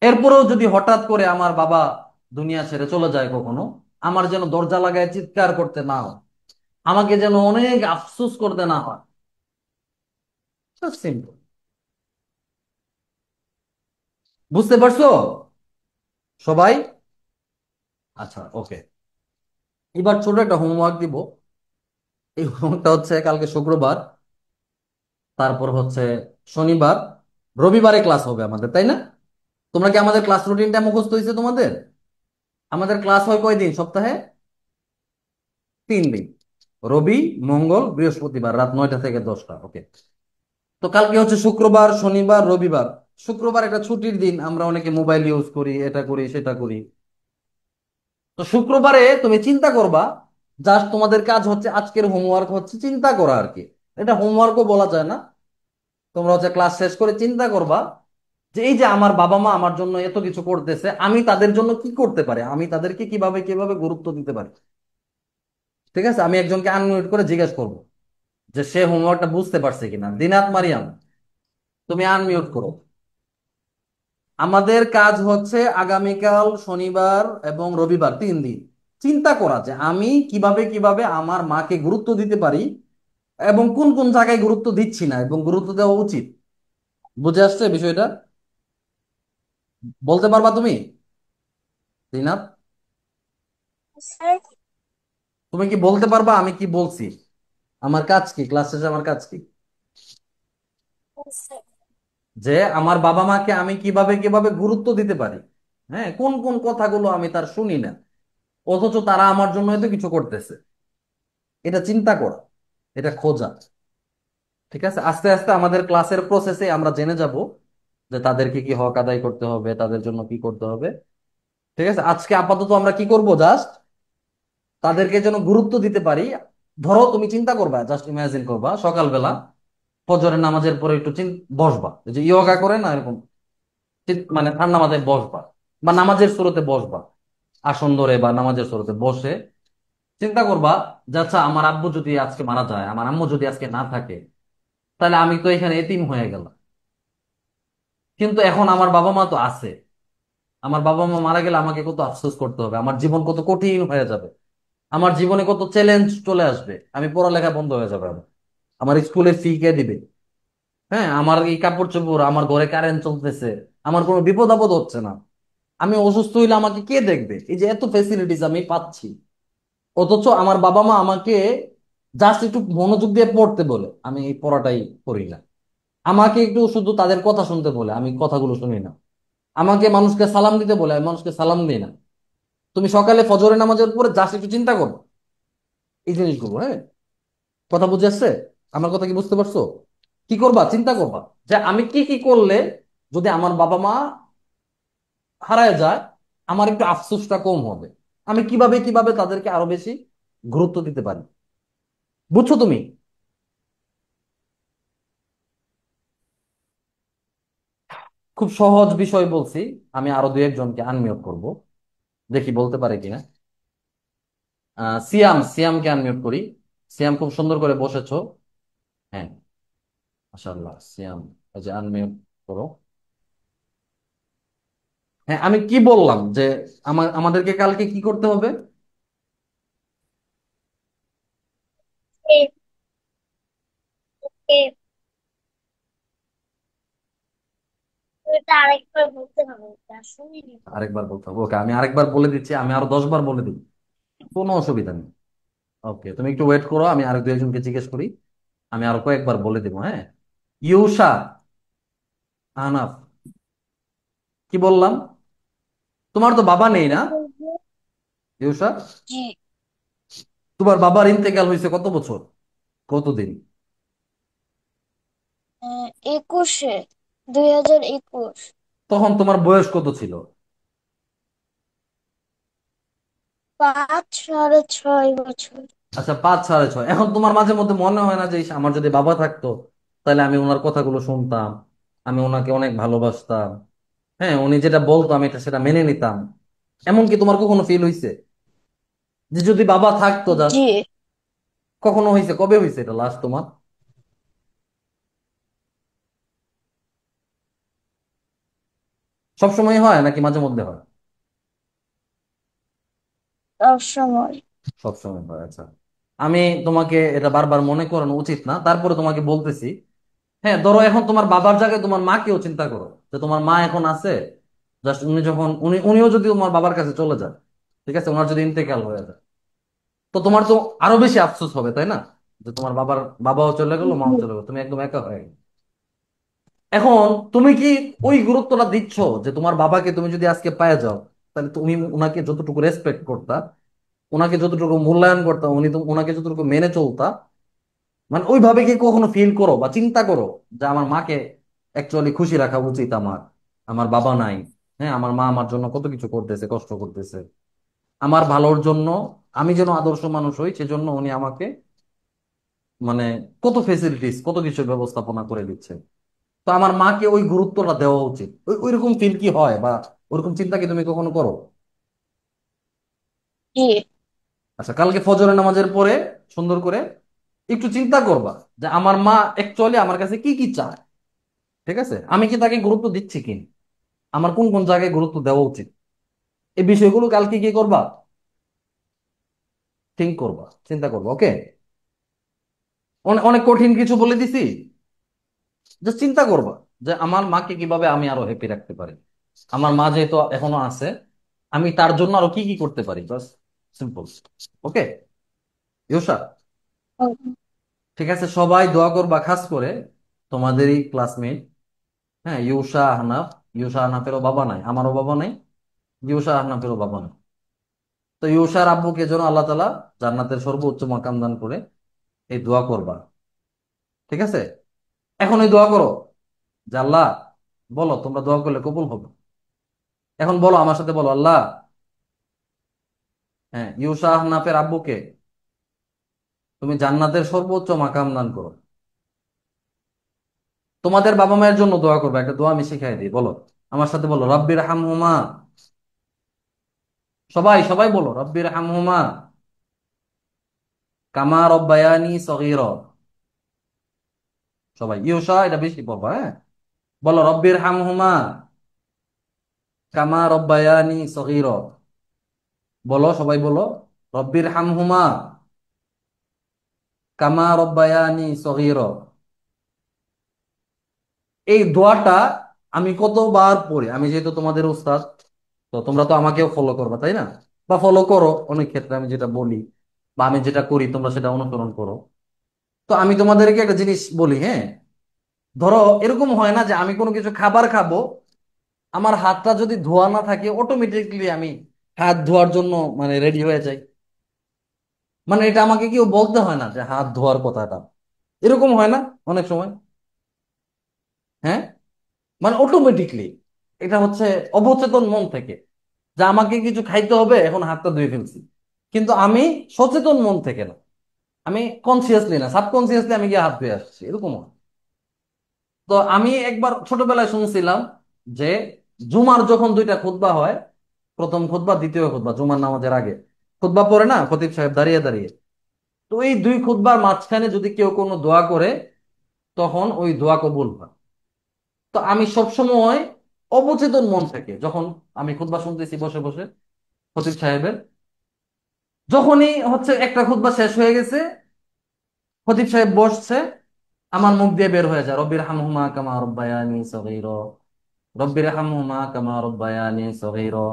Speaker 1: এরপরেও যদি হঠাৎ করে আমার বাবা দুনিয়া ছেড়ে চলে যায় কখনো, আমার যেন দরজা লাগায় চিৎকার করতে না হয়, আমাকে যেন অনেক আফসোস করতে না হয়। সিম্পল। বুঝতে পারছো সবাই? আচ্ছা, ওকে। এবার ছোট একটা হোমওয়ার্ক দিব। এই হোমওয়ার্কটা হচ্ছে কালকে শুক্রবার, তারপর হচ্ছে শনিবার, রবিবারে ক্লাস হবে আমাদের, তাই না? তোমরা কি আমাদের ক্লাস রুটিনটা মুখস্থ হয়েছে তোমাদের? আমাদের ক্লাস হয় কয়দিন সপ্তাহে? 3 দিন। রবি, মঙ্গল, বৃহস্পতিবার রাত 9টা থেকে 10টা। ওকে। তো কালকে হচ্ছে শুক্রবার, শনিবার, রবিবার। শুক্রবার একটা ছুটির দিন, আমরা অনেকে মোবাইল ইউজ করি, এটা করি সেটা করি। তো শুক্রবারে তুমি চিন্তা করবা, জাস্ট তোমাদের কাজ হচ্ছে আজকের হোমওয়ার্ক হচ্ছে চিন্তা করা আর কি। এটা হোমওয়ার্কও বলা যায় না। তোমরা হচ্ছে ক্লাস শেষ করে চিন্তা করবা যে এই যে আমার বাবা মা আমার জন্য এত কিছু করতেছে, আমি তাদের জন্য কি করতে পারি, আমি তাদেরকে কিভাবে কিভাবে গুরুত্ব দিতে পারি। ঠিক আছে, আমি একজনকে আনমিউট করে জিজ্ঞেস করব যে সে হোমওয়ার্কটা বুঝতে পারছে কিনা। দিনাত মারিয়াম, তুমি আনমিউট করো। আমাদের কাজ হচ্ছে আগামীকাল শনিবার এবং রবিবার 3 দিন চিন্তা করা যে আমি কিভাবে কিভাবে আমার মাকে গুরুত্ব দিতে পারি, এবং কোন কোন জায়গায় গুরুত্ব দিচ্ছি না এবং গুরুত্ব দেওয়া উচিত। বুঝে আসছে বিষয়টা? বলতে পারবা তুমি রিনাত?
Speaker 2: স্যার।
Speaker 1: তুমি কি বলতে পারবা আমি কি বলছি? আমার কাজ কি, ক্লাস শেষে আমার কাজ কি?
Speaker 2: স্যার।
Speaker 1: যে আমার বাবা মাকে আমি কিভাবে কিভাবে গুরুত্ব দিতে পারি। হ্যাঁ, কোন কোন কথাগুলো আমি তার শুনি না, অথচ তারা আমার জন্য এত কিছু করতেছে। এটা চিন্তা করা, এটা খোঁজা। ঠিক আছে, আস্তে আস্তে আমাদের ক্লাসের প্রসেসে আমরা জেনে যাব যে তাদেরকে কি হক আদায় করতে হবে, তাদের জন্য কি করতে হবে। ঠিক আছে, আজকে আপাতত আমরা কি করব, জাস্ট তাদেরকে যেন গুরুত্ব দিতে পারি। ধরো তুমি চিন্তা করবা, জাস্ট ইমাজিন করবা সকালবেলা ফজরের নামাজের পরে একটু বসবা, এই যে ইয়োগা করে না এরকম, মানে ঠান্ডা মাথায় বসবা, বা নামাজের শুরুতে বসবা, আসন ধরে বা নামাজের শুরুতে বসে চিন্তা করবা যে আচ্ছা আমার আব্বু যদি আজকে মারা যায়, আমার আম্মু যদি আজকে না থাকে, তাহলে আমি তো এখানে এতিম হয়ে গেলাম। কিন্তু এখন আমার বাবা মা তো আছে। আমার বাবা মা মারা গেলে আমাকে কত আফসোস করতে হবে, আমার জীবন কত কঠিন হয়ে যাবে, আমার জীবনে কত চ্যালেঞ্জ চলে আসবে, আমি পড়ালেখা বন্ধ হয়ে যাবে আমার স্কুলের ফি কে দিবে? হ্যাঁ, আমার এই কাপড় চোপড়, আমার ঘরে কারেন্ট চলতেছে, আমার কোনো বিপদ আপদ হচ্ছে না, আমি অসুস্থ হইলে আমাকে কে দেখবে? এই যে এত ফেসিলিটিস আমি পাচ্ছি, অথচ আমার বাবা মা আমাকে জাস্ট একটু মনোযোগ দিয়ে পড়তে বলে, আমি এই পড়াটাই করি না। আমাকে একটু শুধু তাদের কথা শুনতে বলে, আমি কথাগুলো শুনি না। আমাকে মানুষকে সালাম দিতে বলে, আমি মানুষকে সালাম দিই না। তুমি সকালে ফজরের নামাজের পরে জাস্ট একটু চিন্তা করো এই জিনিসগুলো, হ্যাঁ? কথা বুঝে আসছে? আমার কথা কি বুঝতে পারছো? কি করবা, চিন্তা করবা যে আমি কি কি করলে যদি আমার বাবা মা হারায় যায় আমার একটু আফসোসটা কম হবে। আমি কিভাবে কিভাবে তাদেরকে আরো বেশি গুরুত্ব দিতে পারি। বুঝছো তুমি? খুব সহজ বিষয় বলছি। আমি আরো দুই একজনকে আনমিউট করব, দেখি বলতে পারে কিনা। সিয়াম, সিয়ামকে আনমিউট করি। সিয়াম খুব সুন্দর করে বসেছো। হ্যাঁ, মাশাআল্লাহ। সিয়াম, এই যে আনমিউট করো। হ্যাঁ, আমি কি বললাম যে আমাদেরকে কালকে কি করতে হবে?
Speaker 2: এ- এ- এটা আরেকবার বলতে হবে, এটা শুনিনি তো।
Speaker 1: আরেকবার বলতে হবে? ওকে, আমি আরেকবার বলে দিচ্ছি, আমি আরো 10 বার বলে দিই, কোনো অসুবিধা নেই। ওকে, তুমি একটু ওয়েট করো, আমি আরো দু একজনকে জিজ্ঞেস করি। আমি আরো কয়েকবার বলে দিব, হ্যাঁ? ইউষা, আহনাফ, কি বললাম? তোমার তো বাবা নেই
Speaker 2: কি
Speaker 1: না,
Speaker 2: বলবো?
Speaker 1: ইউষা?
Speaker 2: জি।
Speaker 1: তোমার বাবার ইন্তেকাল হয়েছে কত বছর, কতদিন?
Speaker 2: 21-এ, 2021।
Speaker 1: তখন তোমার বয়স কত ছিল?
Speaker 2: 5-6.5 বছর।
Speaker 1: আচ্ছা, 5 6.5। এখন তোমার মাঝে মধ্যে মনে হয় না যে ইস, আমার যদি বাবা থাকতো তাহলে আমি ওনার কথাগুলো শুনতাম, আমি ওনাকে অনেক ভালোবাসতাম, হ্যাঁ, উনি যেটা বলতো আমি এটা সেটা মেনে নিতাম? এমন কি তোমার কখনো ফিল হইছে যে যদি বাবা থাকতো
Speaker 2: জি।
Speaker 1: জাস্ট? কখনো হইছে? কবে হইছে এটা লাস্ট তোমার? সব সময় হয় নাকি মাঝে মধ্যে হয়?
Speaker 2: সব সময়।
Speaker 1: সব সময় হয়, আচ্ছা। আমি তোমাকে এটা বারবার মনে করানো উচিত না, তারপরে তোমাকে বলতেছি। হ্যাঁ, ধরো এখন তোমার বাবার জায়গায় তোমার মাকেও চিন্তা করো, যে তোমার মা এখন আছে, জাস্ট উনি যখন উনিও যদি তোমার বাবার কাছে চলে যায়, ঠিক আছে, ওনার যদি ইন্তেকাল হয়ে যায়, তো তোমার তো আরো বেশি আফসোস হবে, তাই না? যে তোমার বাবাও চলে গেল, মাও
Speaker 2: জি।
Speaker 1: চলে গেল, তুমি একদম একা হয়ে গেলে। এখন তুমি কি ওই গুরুত্বটা দিচ্ছ যে তোমার বাবাকে তুমি যদি আজকে পায়ে যাও তাহলে তুমি ওনাকে যতটুকু রেসপেক্ট করতা, ওনাকে যতটুকু মূল্যায়ন করতা, উনি তো ওনাকে যতটুকু মেনে চলতা, মানে ওইভাবে কি কখনো ফিল করো বা চিন্তা করো যে আমার মাকে অ্যাকচুয়ালি খুশি রাখা উচিত আমার? আমার বাবা নাই, হ্যাঁ, আমার মা আমার জন্য কত কিছু করতেছে, কষ্ট করতেছে আমার ভালোর জন্য, আমি যেন আদর্শ মানুষ হই সেজন্য উনি আমাকে মানে কত ফেসিলিটিস, কত কিছু ব্যবস্থাপনা করে দিচ্ছে। তো আমার মাকে ওই গুরুত্বটা দেওয়া উচিত। ওইরকম ফিল কি হয় বা ওরকম চিন্তা কি তুমি কখনো করো?
Speaker 2: জি।
Speaker 1: আচ্ছা, কালকে ফজরের নামাজের পরে সুন্দর করে একটু চিন্তা করবা যে আমার মা অ্যাকচুয়ালি আমার কাছে কি কি চায়, ঠিক আছে, আমি কি তাকে গুরুত্ব দিচ্ছি কিনা, আমার কোন কোন জায়গায় গুরুত্ব দেওয়া উচিত, এই বিষয়গুলো কালকে কি করবা, থিঙ্ক করবা, চিন্তা করবা। ওকে? অনেক অনেক কঠিন কিছু বলে দিছি, জাস্ট চিন্তা করবা যে আমার মাকে কিভাবে আমি আরো হ্যাপি রাখতে পারি। আমার মা যেহেতু এখনো আছে, আমি তার জন্য আরো কি কি করতে পারি, বাস, সিম্পল। ওকে ইউষা? ঠিক আছে, সবাই দোয়া করবা, খাস করে তোমাদেরই ক্লাসমেট, হ্যাঁ, ইউষা আহনাফ। ইউষা আহনাফেরও বাবা নাই, আমারও বাবা নাই, ইউষা আহনাফেরও বাবা নাই। তো ইউষার আব্বুকে যেন আল্লাহ তাআলা জান্নাতের সর্বোচ্চ মাকাম দান করে, এই দোয়া করবা, ঠিক আছে? এখন এই দোয়া করো যে আল্লাহ, বলো তোমরা দোয়া করলে কবুল হবে। এখন বলো আমার সাথে, বলো আল্লাহ, হ্যাঁ, ইউষা আহনাফের আব্বুকে তুমি জান্নাতের সর্বোচ্চ মাকাম দান করো। তোমাদের বাবা মায়ের জন্য দোয়া করবে, একটা দোয়া আমি শিখাই দিই, বলো আমার সাথে, বলো রব্বির হামহুমা। সবাই সবাই বলো রব্বির হামহুমা কামা রব্বায়ানি সগীরা। সবাই ইউষা এটা বেশি পড়বা, হ্যাঁ? বলো রব্বির হামহুমা কামা রব্বায়ানি সগীরা। বলো সবাই বলো রব্বির হামহুমা কামা রব্বায়ানি সগীরা। এই দোয়াটা আমি কতবার পড়ি, আমি যেহেতু তোমাদের উস্তাদ, তো তোমরা তো আমাকেও ফলো করবা, তাই না? বা ফলো করো অনেক ক্ষেত্রে, আমি যেটা বলি বা আমি যেটা করি তোমরা সেটা অনুসরণ করো। তো আমি তোমাদেরকে একটা জিনিস বলি, হ্যাঁ, ধরো এরকম হয় না যে আমি কোনো কিছু খাবার খাবো, আমার হাতটা যদি ধোয়া না থাকে অটোমেটিকলি আমি হাত ধোয়ার জন্য মানে রেডি হয়ে যাই। মানে এটা আমাকে কেউ বলতে হয় না যে হাত ধোয়ার কথাটা, এরকম হয় না অনেক সময়? হ্যাঁ, মানে অটোমেটিকলি এটা হচ্ছে অবচেতন মন থেকে, যে আমাকে কিছু খাইতে হবে এখন হাতটা ধুয়ে ফেলছি। কিন্তু আমি সচেতন মন থেকে না, আমি কনসিয়াসলি না, সাবকনসিয়াসলি আমি গিয়ে হাত ধুয়ে আসছি, এরকম হয়। তো আমি একবার ছোটবেলায় শুনছিলাম যে জুমার যখন দুইটা খুতবা হয়, প্রথম খুতবা দ্বিতীয় খুতবা, জুমার নামাজের আগে খুতবা পড়ে না খতিব সাহেব দাঁড়িয়ে দাঁড়িয়ে, তো এই দুই খুতবার মাঝখানে যদি কেউ কোনো দোয়া করে তখন ওই দোয়া কবুল হয়। তো আমি সবসময় অবচেতন মন থেকে যখন আমি খুতবা শুনতেছি বসে বসে খতিব সাহেবের, যখনই হচ্ছে একটা খুতবা শেষ হয়ে গেছে, খতিব সাহেব বসছে, আমার মুখ দিয়ে বের হয়ে যায় রব্বির হামহুমা কামা রব্বায়ানি সগীরা, রব্বির হামহুমা কামা রব্বায়ানি সগীরা।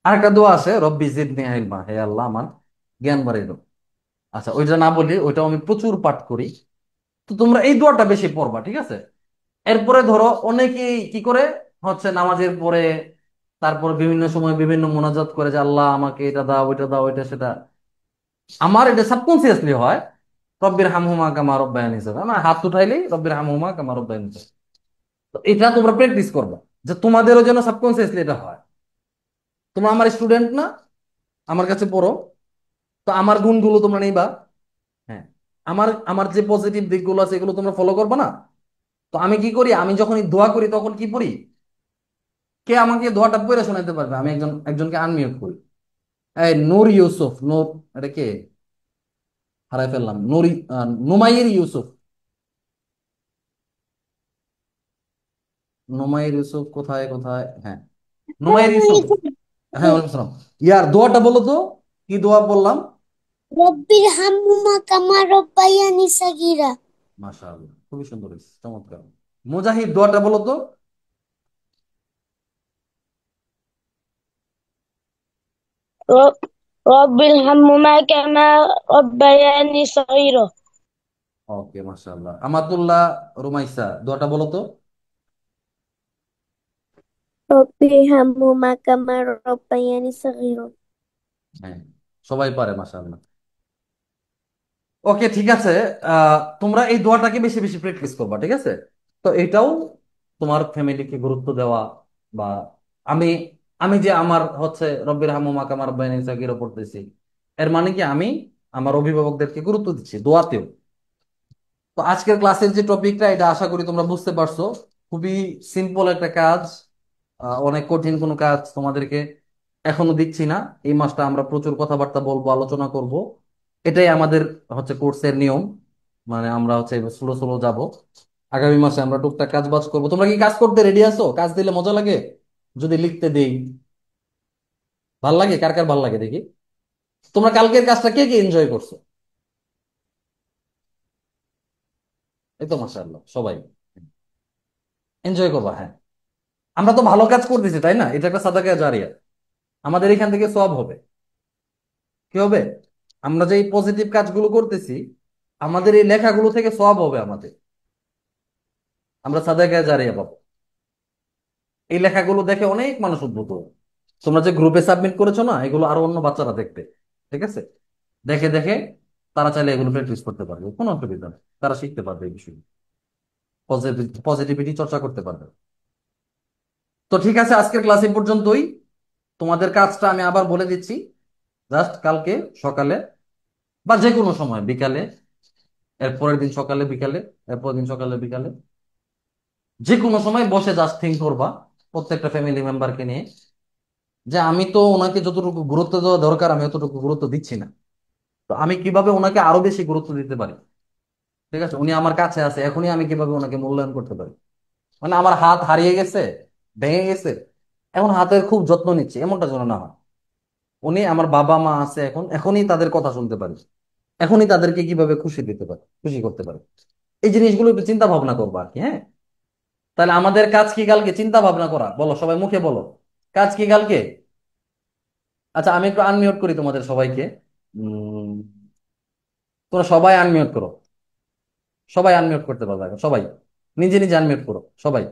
Speaker 1: আরেকটা দোয়া আছে রব্বি জিদনি ইলমা, হে আল্লাহ আমার জ্ঞান বাড়াই দাও। আচ্ছা ওইটা না বলি, ওইটাও আমি প্রচুর পাঠ করি। তো তোমরা এই দোয়াটা বেশি পড়বা, ঠিক আছে? এরপরে ধরো অনেকেই কি করে হচ্ছে নামাজের পরে তারপর বিভিন্ন সময় বিভিন্ন মোনাজাত করে যে আল্লাহ আমাকে এটা দাও ওইটা দাও ওইটা সেটা। আমার এটা সাবকনসিয়াসলি হয় রব্বির হামহুমা কামা রব্বায়ানি সাগীরা, আমার হাত উঠাইলেই রব্বির হামহুমা কামা রব্বায়ানি সাগীরা। তো এটা তোমরা প্র্যাকটিস করবা, যে তোমাদেরও যেন সাবকনসিয়াসলি এটা হয়। তোমরা আমার স্টুডেন্ট না, আমার কাছে পড়ো, তো আমার গুণগুলো তোমরা নিবা। হ্যাঁ, আমার আমার যে পজিটিভ দিকগুলো আছে এগুলো তোমরা ফলো করবে না? তো আমি কি করি, আমি যখন এই দোয়া করি তখন কি পড়ি, কে আমাকে দোয়াটা পড়ে শোনাতে পারবে? আমি একজনকে আনমিউট করি। এই নূর ইউসুফ, নূর, এটা কে? হারাই ফেললাম, নুমাইর ইউসুফ। নুমাইর ইউসুফ কোথায় কোথায়? হ্যাঁ, নুমাইর ইউসুফ। হ্যাঁ, ওয়ালাইকুম আসসালাম। ইয়ার দোয়াটা বলো তো, কি দোয়া বললাম?
Speaker 2: রব্বির হামহুমা কামা রব্বায়ানি সাগীরা।
Speaker 1: মাশাআল্লাহ, খুবই সুন্দর হয়েছে, চমৎকার। মুজাহিদ দোয়াটা বলো তো।
Speaker 2: রব- রব্বির হামহুমা কামা রব্বায়ানি সাগীরা।
Speaker 1: ওকে, মাশাআল্লাহ। আমাতুল্লাহ রুমাইসা দোয়াটা বলো তো।
Speaker 2: রব্বির হামহুমা কামা রব্বায়ানি সাগীরা।
Speaker 1: হ্যাঁ, সবাই পারে, মাশাআল্লাহ। ওকে, ঠিক আছে। তোমরা এই দোয়াটাকে বেশি বেশি প্র্যাকটিস করবা, ঠিক আছে? তো এটাও তোমার ফ্যামিলিকে গুরুত্ব দেওয়া, বা আমি আমি যে আমার হচ্ছে রব্বির হামহুমা কামা রব্বায়ানি সাগীরা পড়তেছি, এর মানে কি আমি আমার অভিভাবকদেরকে গুরুত্ব দিচ্ছি দোয়াতেও। তো আজকের ক্লাসের যে টপিকটা, এটা আশা করি তোমরা বুঝতে পারছো। খুবই সিম্পল একটা কাজ, অনেক কঠিন কোনো কাজ তোমাদেরকে এখনো দিচ্ছি না। এই মাসটা আমরা প্রচুর কথাবার্তা বলবো, আলোচনা করব, এটাই আমাদের হচ্ছে কোর্সের নিয়ম। মানে আমরা হচ্ছে স্লো স্লো যাব। আগামী মাসে আমরা টুকটাক কাজ বাজ করবো। তোমরা কি কাজ করতে রেডি আছো? কাজ দিলে মজা লাগে যদি লিখতে দেই? ভাল লাগে? কার কার ভাল লাগে দেখি। তোমরা কালকের কাজটা কে কে এনজয় করছো? এই তো মাশাআল্লাহ, সবাই এনজয় করবা। হ্যাঁ, আমরা তো ভালো কাজ করতেছি, তাই না? এটা একটা সাদাকা জারিয়া, আমাদের এখান থেকে সব হবে। কি হবে? আমরা যে পজিটিভ কাজগুলো করতেছি, আমাদের এই লেখাগুলো থেকে সব হবে আমাদের, আমরা সাদাকা জারিয়া পাবো। এই লেখাগুলো দেখে অনেক মানুষ উদ্বুদ্ধ হবে। তোমরা যে গ্রুপে সাবমিট করেছো না, এগুলো আরো অন্য বাচ্চারা দেখবে, ঠিক আছে? দেখে দেখে তারা চাইলে এগুলো প্র্যাকটিস করতে পারবে, কোনো অসুবিধা নেই, তারা শিখতে পারবে এই বিষয়ে, পজিটিভিটি চর্চা করতে পারবে। তো ঠিক আছে, আজকের ক্লাস এই পর্যন্তই। তোমাদের কাজটা আমি আবার বলে দিচ্ছি, জাস্ট কালকে সকালে বা যে কোনো সময় বিকালে, এর পরের দিন সকালে বিকালে, এরপরের দিন সকালে বিকালে, যে কোনো সময় বসে জাস্ট থিঙ্ক করবা প্রত্যেকটা ফ্যামিলি মেম্বারকে নিয়ে, যে আমি তো ওনাকে যতটুকু গুরুত্ব দেওয়া দরকার আমি অতটুকু গুরুত্ব দিচ্ছি না, তো আমি কিভাবে ওনাকে আরো বেশি গুরুত্ব দিতে পারি? ঠিক আছে, উনি আমার কাছে আছে, এখনই আমি কিভাবে ওনাকে মূল্যায়ন করতে পারি? মানে আমার হাত হারিয়ে গেছে, ভেঙে গেছে, এখন হাতের খুব যত্ন নিচ্ছে, এমনটা যেন না হয়। উনি আমার বাবা মা আছে, এখন এখনই তাদের কথা শুনতে পারি, এখনই তাদেরকে কিভাবে খুশি দিতে পারি, খুশি করতে পারি। এই জিনিসগুলো একটু চিন্তা ভাবনা করবো আর কি। হ্যাঁ, তাহলে আমাদের কাজ কি কালকে চিন্তা ভাবনা করা? বলো সবাই মুখে বলো, কাজ কি কালকে? আচ্ছা, আমি একটু আনমিউট করি তোমাদের সবাইকে। উম তোমরা সবাই আনমিউট করো, সবাই আনমিউট করতে পারবে এখন, সবাই নিজে নিজে আনমিউট করো সবাই।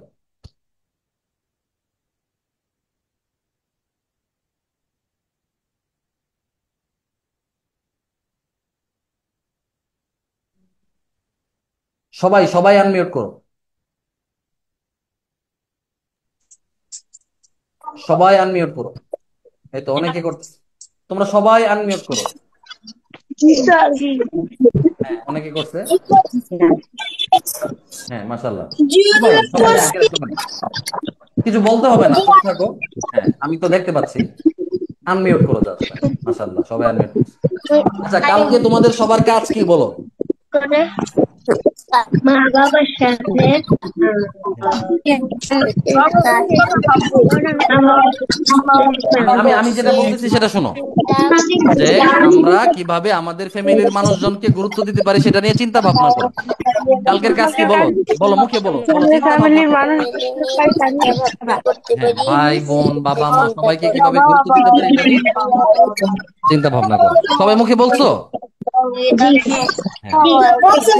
Speaker 1: সবাই সবাই আনমিউট করো। সবাই আনমিউট করো। এই তো অনেকে করতেছে। তোমরা সবাই আনমিউট করো।
Speaker 2: জি স্যার।
Speaker 1: হ্যাঁ, অনেকে করছে। হ্যাঁ, মাশাআল্লাহ।
Speaker 2: জি
Speaker 1: সবাই সবাই আজকের সবাই কিছু বলতে হবে না, চুপ থাকো। হ্যাঁ, আমি তো দেখতে পাচ্ছি। আনমিউট করো জাস্ট। মাশাআল্লাহ, সবাই আনমিউট করছে। আচ্ছা, কালকে তোমাদের সবার কাজ কি বলো?
Speaker 2: করে মা বাবার সাথে
Speaker 1: আমি আমি আমি যেটা বলতেছি সেটা শোনো, যে আমরা কিভাবে আমাদের ফ্যামিলির মানুষজনকে গুরুত্ব দিতে পারি সেটা নিয়ে চিন্তা ভাবনা করো। কালকের কাজ কি বলো? বলো, মুখে বলো, বলো, চিন্তা ভাবনা
Speaker 3: ফ্যামিলির
Speaker 1: করো।
Speaker 3: মানুষ
Speaker 1: হ্যাঁ, ভাই বোন বাবা মা সবাইকে কিভাবে গুরুত্ব দিতে পারি এটা নিয়ে চিন্তা ভাবনা করো। সবাই মুখে বলছো? হ্যাঁ, ঠিক আছে।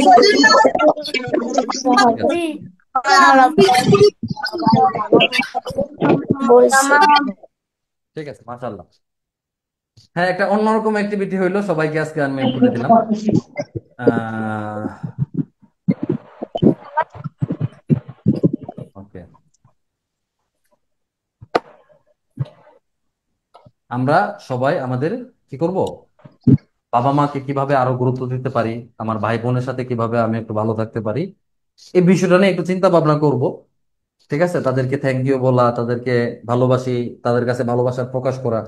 Speaker 1: ঠিক আছে, মাশাআল্লাহ। হ্যাঁ, একটা অন্যরকম অ্যাক্টিভিটি হইলো, সবাইকে আজকে আনমিউট করে দিলাম। আহ ওকে, আমরা সবাই আমাদের কি করব, বাবা মাকে কিভাবে আরো গুরুত্ব দিতে পারি, আমার ভাই বোনের সাথে কিভাবে আমি একটু ভালো থাকতে পারি, এই বিষয়টা নিয়ে একটু চিন্তা ভাবনা করব। ঠিক আছে, তাদেরকে থ্যাংক ইউ বলা, তাদেরকে ভালোবাসি, তাদের কাছে ভালোবাসার প্রকাশ করা,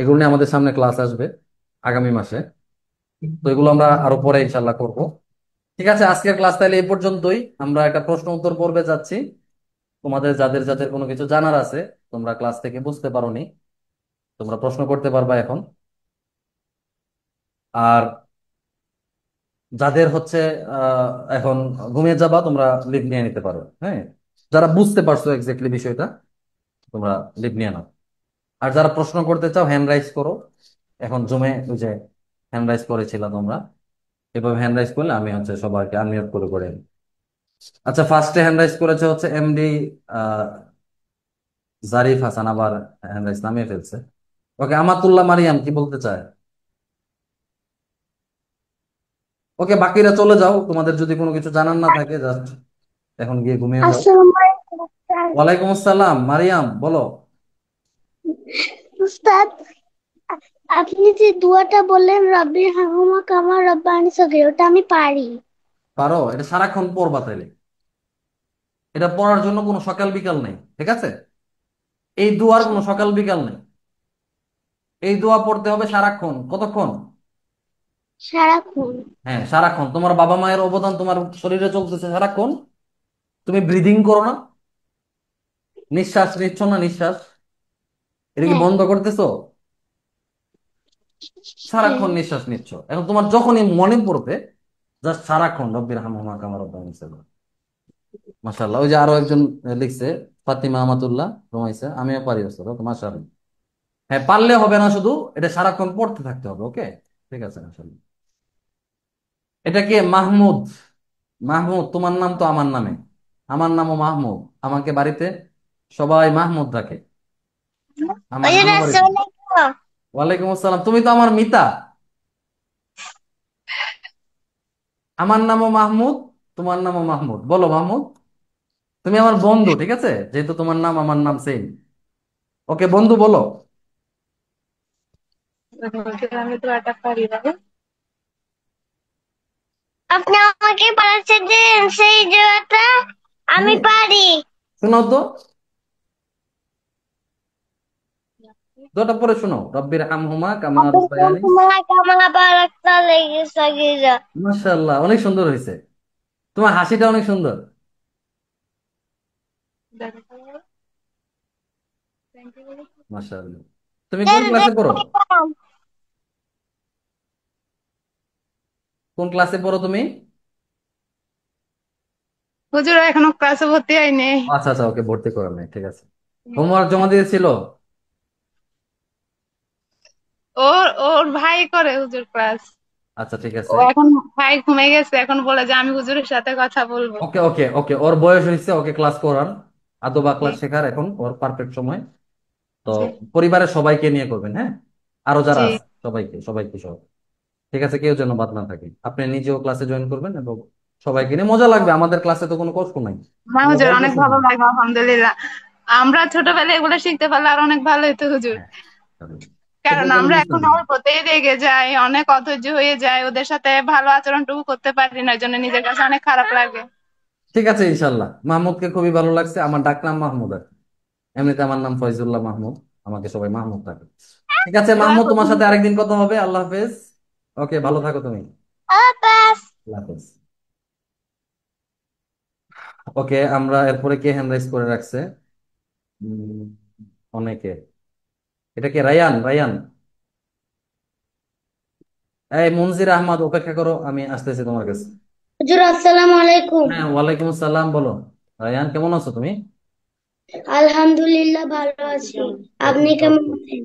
Speaker 1: এগুলো নিয়ে আমাদের সামনে ক্লাস আসবে আগামী মাসে। তো এগুলো আমরা আরো পরে ইনশাল্লাহ করব। ঠিক আছে, আজকের ক্লাস তাহলে এই পর্যন্তই। আমরা একটা প্রশ্ন উত্তর পর্বে যাচ্ছি। তোমাদের যাদের যাদের কোনো কিছু জানার আছে, তোমরা ক্লাস থেকে বুঝতে পারোনি, তোমরা প্রশ্ন করতে পারবা এখন। আর যাদের হচ্ছে এখন ঘুমিয়ে যাবা, তোমরা লিভ নিয়ে নিতে পারো। হ্যাঁ, যারা বুঝতে পারছো এক্স্যাক্টলি বিষয়টা, তোমরা লিভ নিয়ে নাও। আর যারা প্রশ্ন করতে চাও হ্যান্ড রাইজ করো। এখন জুমে ওই যে হ্যান্ড রাইজ করেছিলা তোমরা, এভাবে হ্যান্ড রাইজ করলে আমি হচ্ছে সবাইকে আনমিউট করে করে নিই। আচ্ছা, ফার্স্টে হ্যান্ড রাইজ করেছে হচ্ছে এমডি জারিফ হাসান, আবার হ্যান্ড রাইজ নামিয়ে ফেলছে। ওকে, আমাতুল্লাহ মারিয়াম কি বলতে চায়? ওকে, বাকিরা চলে যাও, তোমাদের যদি কোনো কিছু জানার না থাকে জাস্ট এখন গিয়ে ঘুমিয়ে যাও।
Speaker 2: আসসালামু আলাইকুম স্যার।
Speaker 1: ওয়ালাইকুম আসসালাম, মারিয়াম বলো।
Speaker 2: উস্তাদ, আপনি যে দুয়াটা বললেন রব্বির হামহুমা কামা রব্বানি সগীর, ওটা আমি পারি।
Speaker 1: পারো? এটা সারাক্ষণ পড়বা তাইলে। এটা পড়ার জন্য কোনো সকাল বিকাল নেই, ঠিক আছে? এই দুয়ার কোনো সকাল বিকাল নেই। এই দোয়া পড়তে হবে সারাক্ষণ। কতক্ষণ?
Speaker 2: সারাক্ষণ।
Speaker 1: হ্যাঁ, সারাক্ষণ। তোমার বাবা মায়ের অবদান তোমার শরীরে চলতেছে সারাক্ষণ। তুমি ব্রিদিং করো না? নিঃশ্বাস নিচ্ছ না? নিঃশ্বাস এটা কি
Speaker 2: হ্যাঁ।
Speaker 1: বন্ধ করতেছো?
Speaker 2: হ্যাঁ।
Speaker 1: সারাক্ষণ নিঃশ্বাস নিচ্ছ। এখন তোমার যখনই মনে পড়বে জাস্ট সারাক্ষণ রব্বির হামহুমা কামা রাব্বায়ানি সগীরা। মাশাআল্লাহ। ওই যে আরো একজন লিখছে, ফাতিমা আমাতুল্লাহ রমাইছে, আমিও পারি আসলে। ওকে, মাশাআল্লাহ। হ্যাঁ, পারলে হবে না, শুধু এটা সারাক্ষণ পড়তে থাকতে হবে। ওকে, ঠিক আছে, মাশাআল্লাহ। এটা কে? মাহমুদ। মাহমুদ, তোমার নাম তো আমার নামে। আমার নামও মাহমুদ। আমাকে বাড়িতে সবাই মাহমুদ ডাকে। আমার
Speaker 2: ওই যে
Speaker 1: নামও বাড়িতে।
Speaker 2: রাসূলুল্লাহ।
Speaker 1: ওয়ালাইকুম আসসালাম। তুমি তো আমার মিতা। আমার নামও মাহমুদ, তোমার নামও মাহমুদ। বলো মাহমুদ। তুমি আমার বন্ধু, ঠিক আছে, যেহেতু তোমার নাম আমার নাম সেম। ওকে বন্ধু, বলো।
Speaker 3: আমি তো এটা পারি না।
Speaker 2: আপনি আমাকে পাঠাচ্ছেন যে সেই জায়গাটা আমি
Speaker 1: হ্যাঁ,
Speaker 2: পারি।
Speaker 1: শোনাও তো। দুটা পরে শোনাও, রব্বির হামহুমা কামা রাব্বায়ানি।
Speaker 2: তোমার কামনা বারাকতা লেগে সাগীরা।
Speaker 1: মাশাআল্লাহ, অনেক সুন্দর হয়েছে। তোমার হাসিটা অনেক সুন্দর। মাশাআল্লাহ। তুমি কোন ক্লাসে পড়ো? কোন ক্লাসে পড়ো তুমি?
Speaker 3: হুজুর এখনো ক্লাসে ভর্তি হয়নি।
Speaker 1: আচ্ছা আচ্ছা, ওকে, ভর্তি করা নাই, ঠিক আছে। হোমওয়ার্ক জমা দিয়েছিল?
Speaker 3: ওর ওর ভাই করে হুজুর ক্লাস।
Speaker 1: আচ্ছা, ঠিক
Speaker 3: ও
Speaker 1: আছে।
Speaker 3: এখন ভাই ঘুমিয়ে গেছে, এখন বলে যে আমি হুজুরের সাথে কথা বলবো।
Speaker 1: ওকে ওকে ওকে, ওর বয়স হয়েছে, ওকে ক্লাস করান। আদব
Speaker 3: জি
Speaker 1: আখলাক শেখার এখন ওর পারফেক্ট সময়। তো
Speaker 3: জি
Speaker 1: পরিবারের সবাইকে নিয়ে করবেন, হ্যাঁ? আরো যারা
Speaker 3: জি
Speaker 1: আছে সবাইকে সবাইকে সব। ঠিক আছে, কেউ যেন বাদ না থাকে। আপনি নিজেও ক্লাসে জয়েন করবেন এবং সবাইকে নিয়ে মজা লাগবে, আমাদের ক্লাসে তো কোনো কষ্ট নাই।
Speaker 3: না
Speaker 1: আমরা
Speaker 3: হুজুর,
Speaker 1: গল্প
Speaker 3: অনেক ভালো
Speaker 1: শুনবো।
Speaker 3: লাগলো, আলহামদুলিল্লাহ। আমরা ছোটবেলায় এগুলো শিখতে পারলে আর অনেক ভালো হতো হুজুর।
Speaker 1: হ্যাঁ,
Speaker 3: কারণ
Speaker 1: এরপর কোনো
Speaker 3: আমরা
Speaker 1: বিষয়
Speaker 3: এখন
Speaker 1: নেই।
Speaker 3: অল্পতেই রেগে যাই, অনেক অধৈর্য হয়ে যায়, ওদের সাথে ভালো আচরণটুকু করতে পারি না, এই জন্য নিজের কাছে অনেক খারাপ লাগে।
Speaker 1: ঠিক আছে, ইনশাল্লাহ। মাহমুদকে খুবই ভালো লাগছে, আমার ডাকনাম মাহমুদ আর কি। এমনিতে আমার নাম ফয়জুল্লাহ মাহমুদ, আমাকে সবাই মাহমুদ ডাকে। ঠিক আছে
Speaker 3: দোয়া
Speaker 1: মাহমুদ, তোমার
Speaker 3: করবেন
Speaker 1: সাথে
Speaker 3: হুজুর।
Speaker 1: আরেকদিন কথা হবে। আল্লাহ হাফেজ। ওকে, ভালো থাকো তুমি।
Speaker 2: আবার
Speaker 1: আল্লাহ হাফেজ। ওকে, আমরা এরপরে কে হ্যান্ড রাইজ করে রাখছে? উম, অনেকে। এটা কে? রায়ান? রায়ান? এই মনজির আহমদ, অপেক্ষা করো, আমি আসতেছি তোমার কাছে।
Speaker 2: হুজুর আসসালামু আলাইকুম।
Speaker 1: হ্যাঁ, ওয়ালাইকুম আসসালাম, বলো। রায়ান, কেমন আছো তুমি?
Speaker 2: আলহামদুলিল্লাহ ভালো আছি।
Speaker 1: ওকে
Speaker 2: আপনি কেমন
Speaker 1: ওকে।
Speaker 2: আছেন?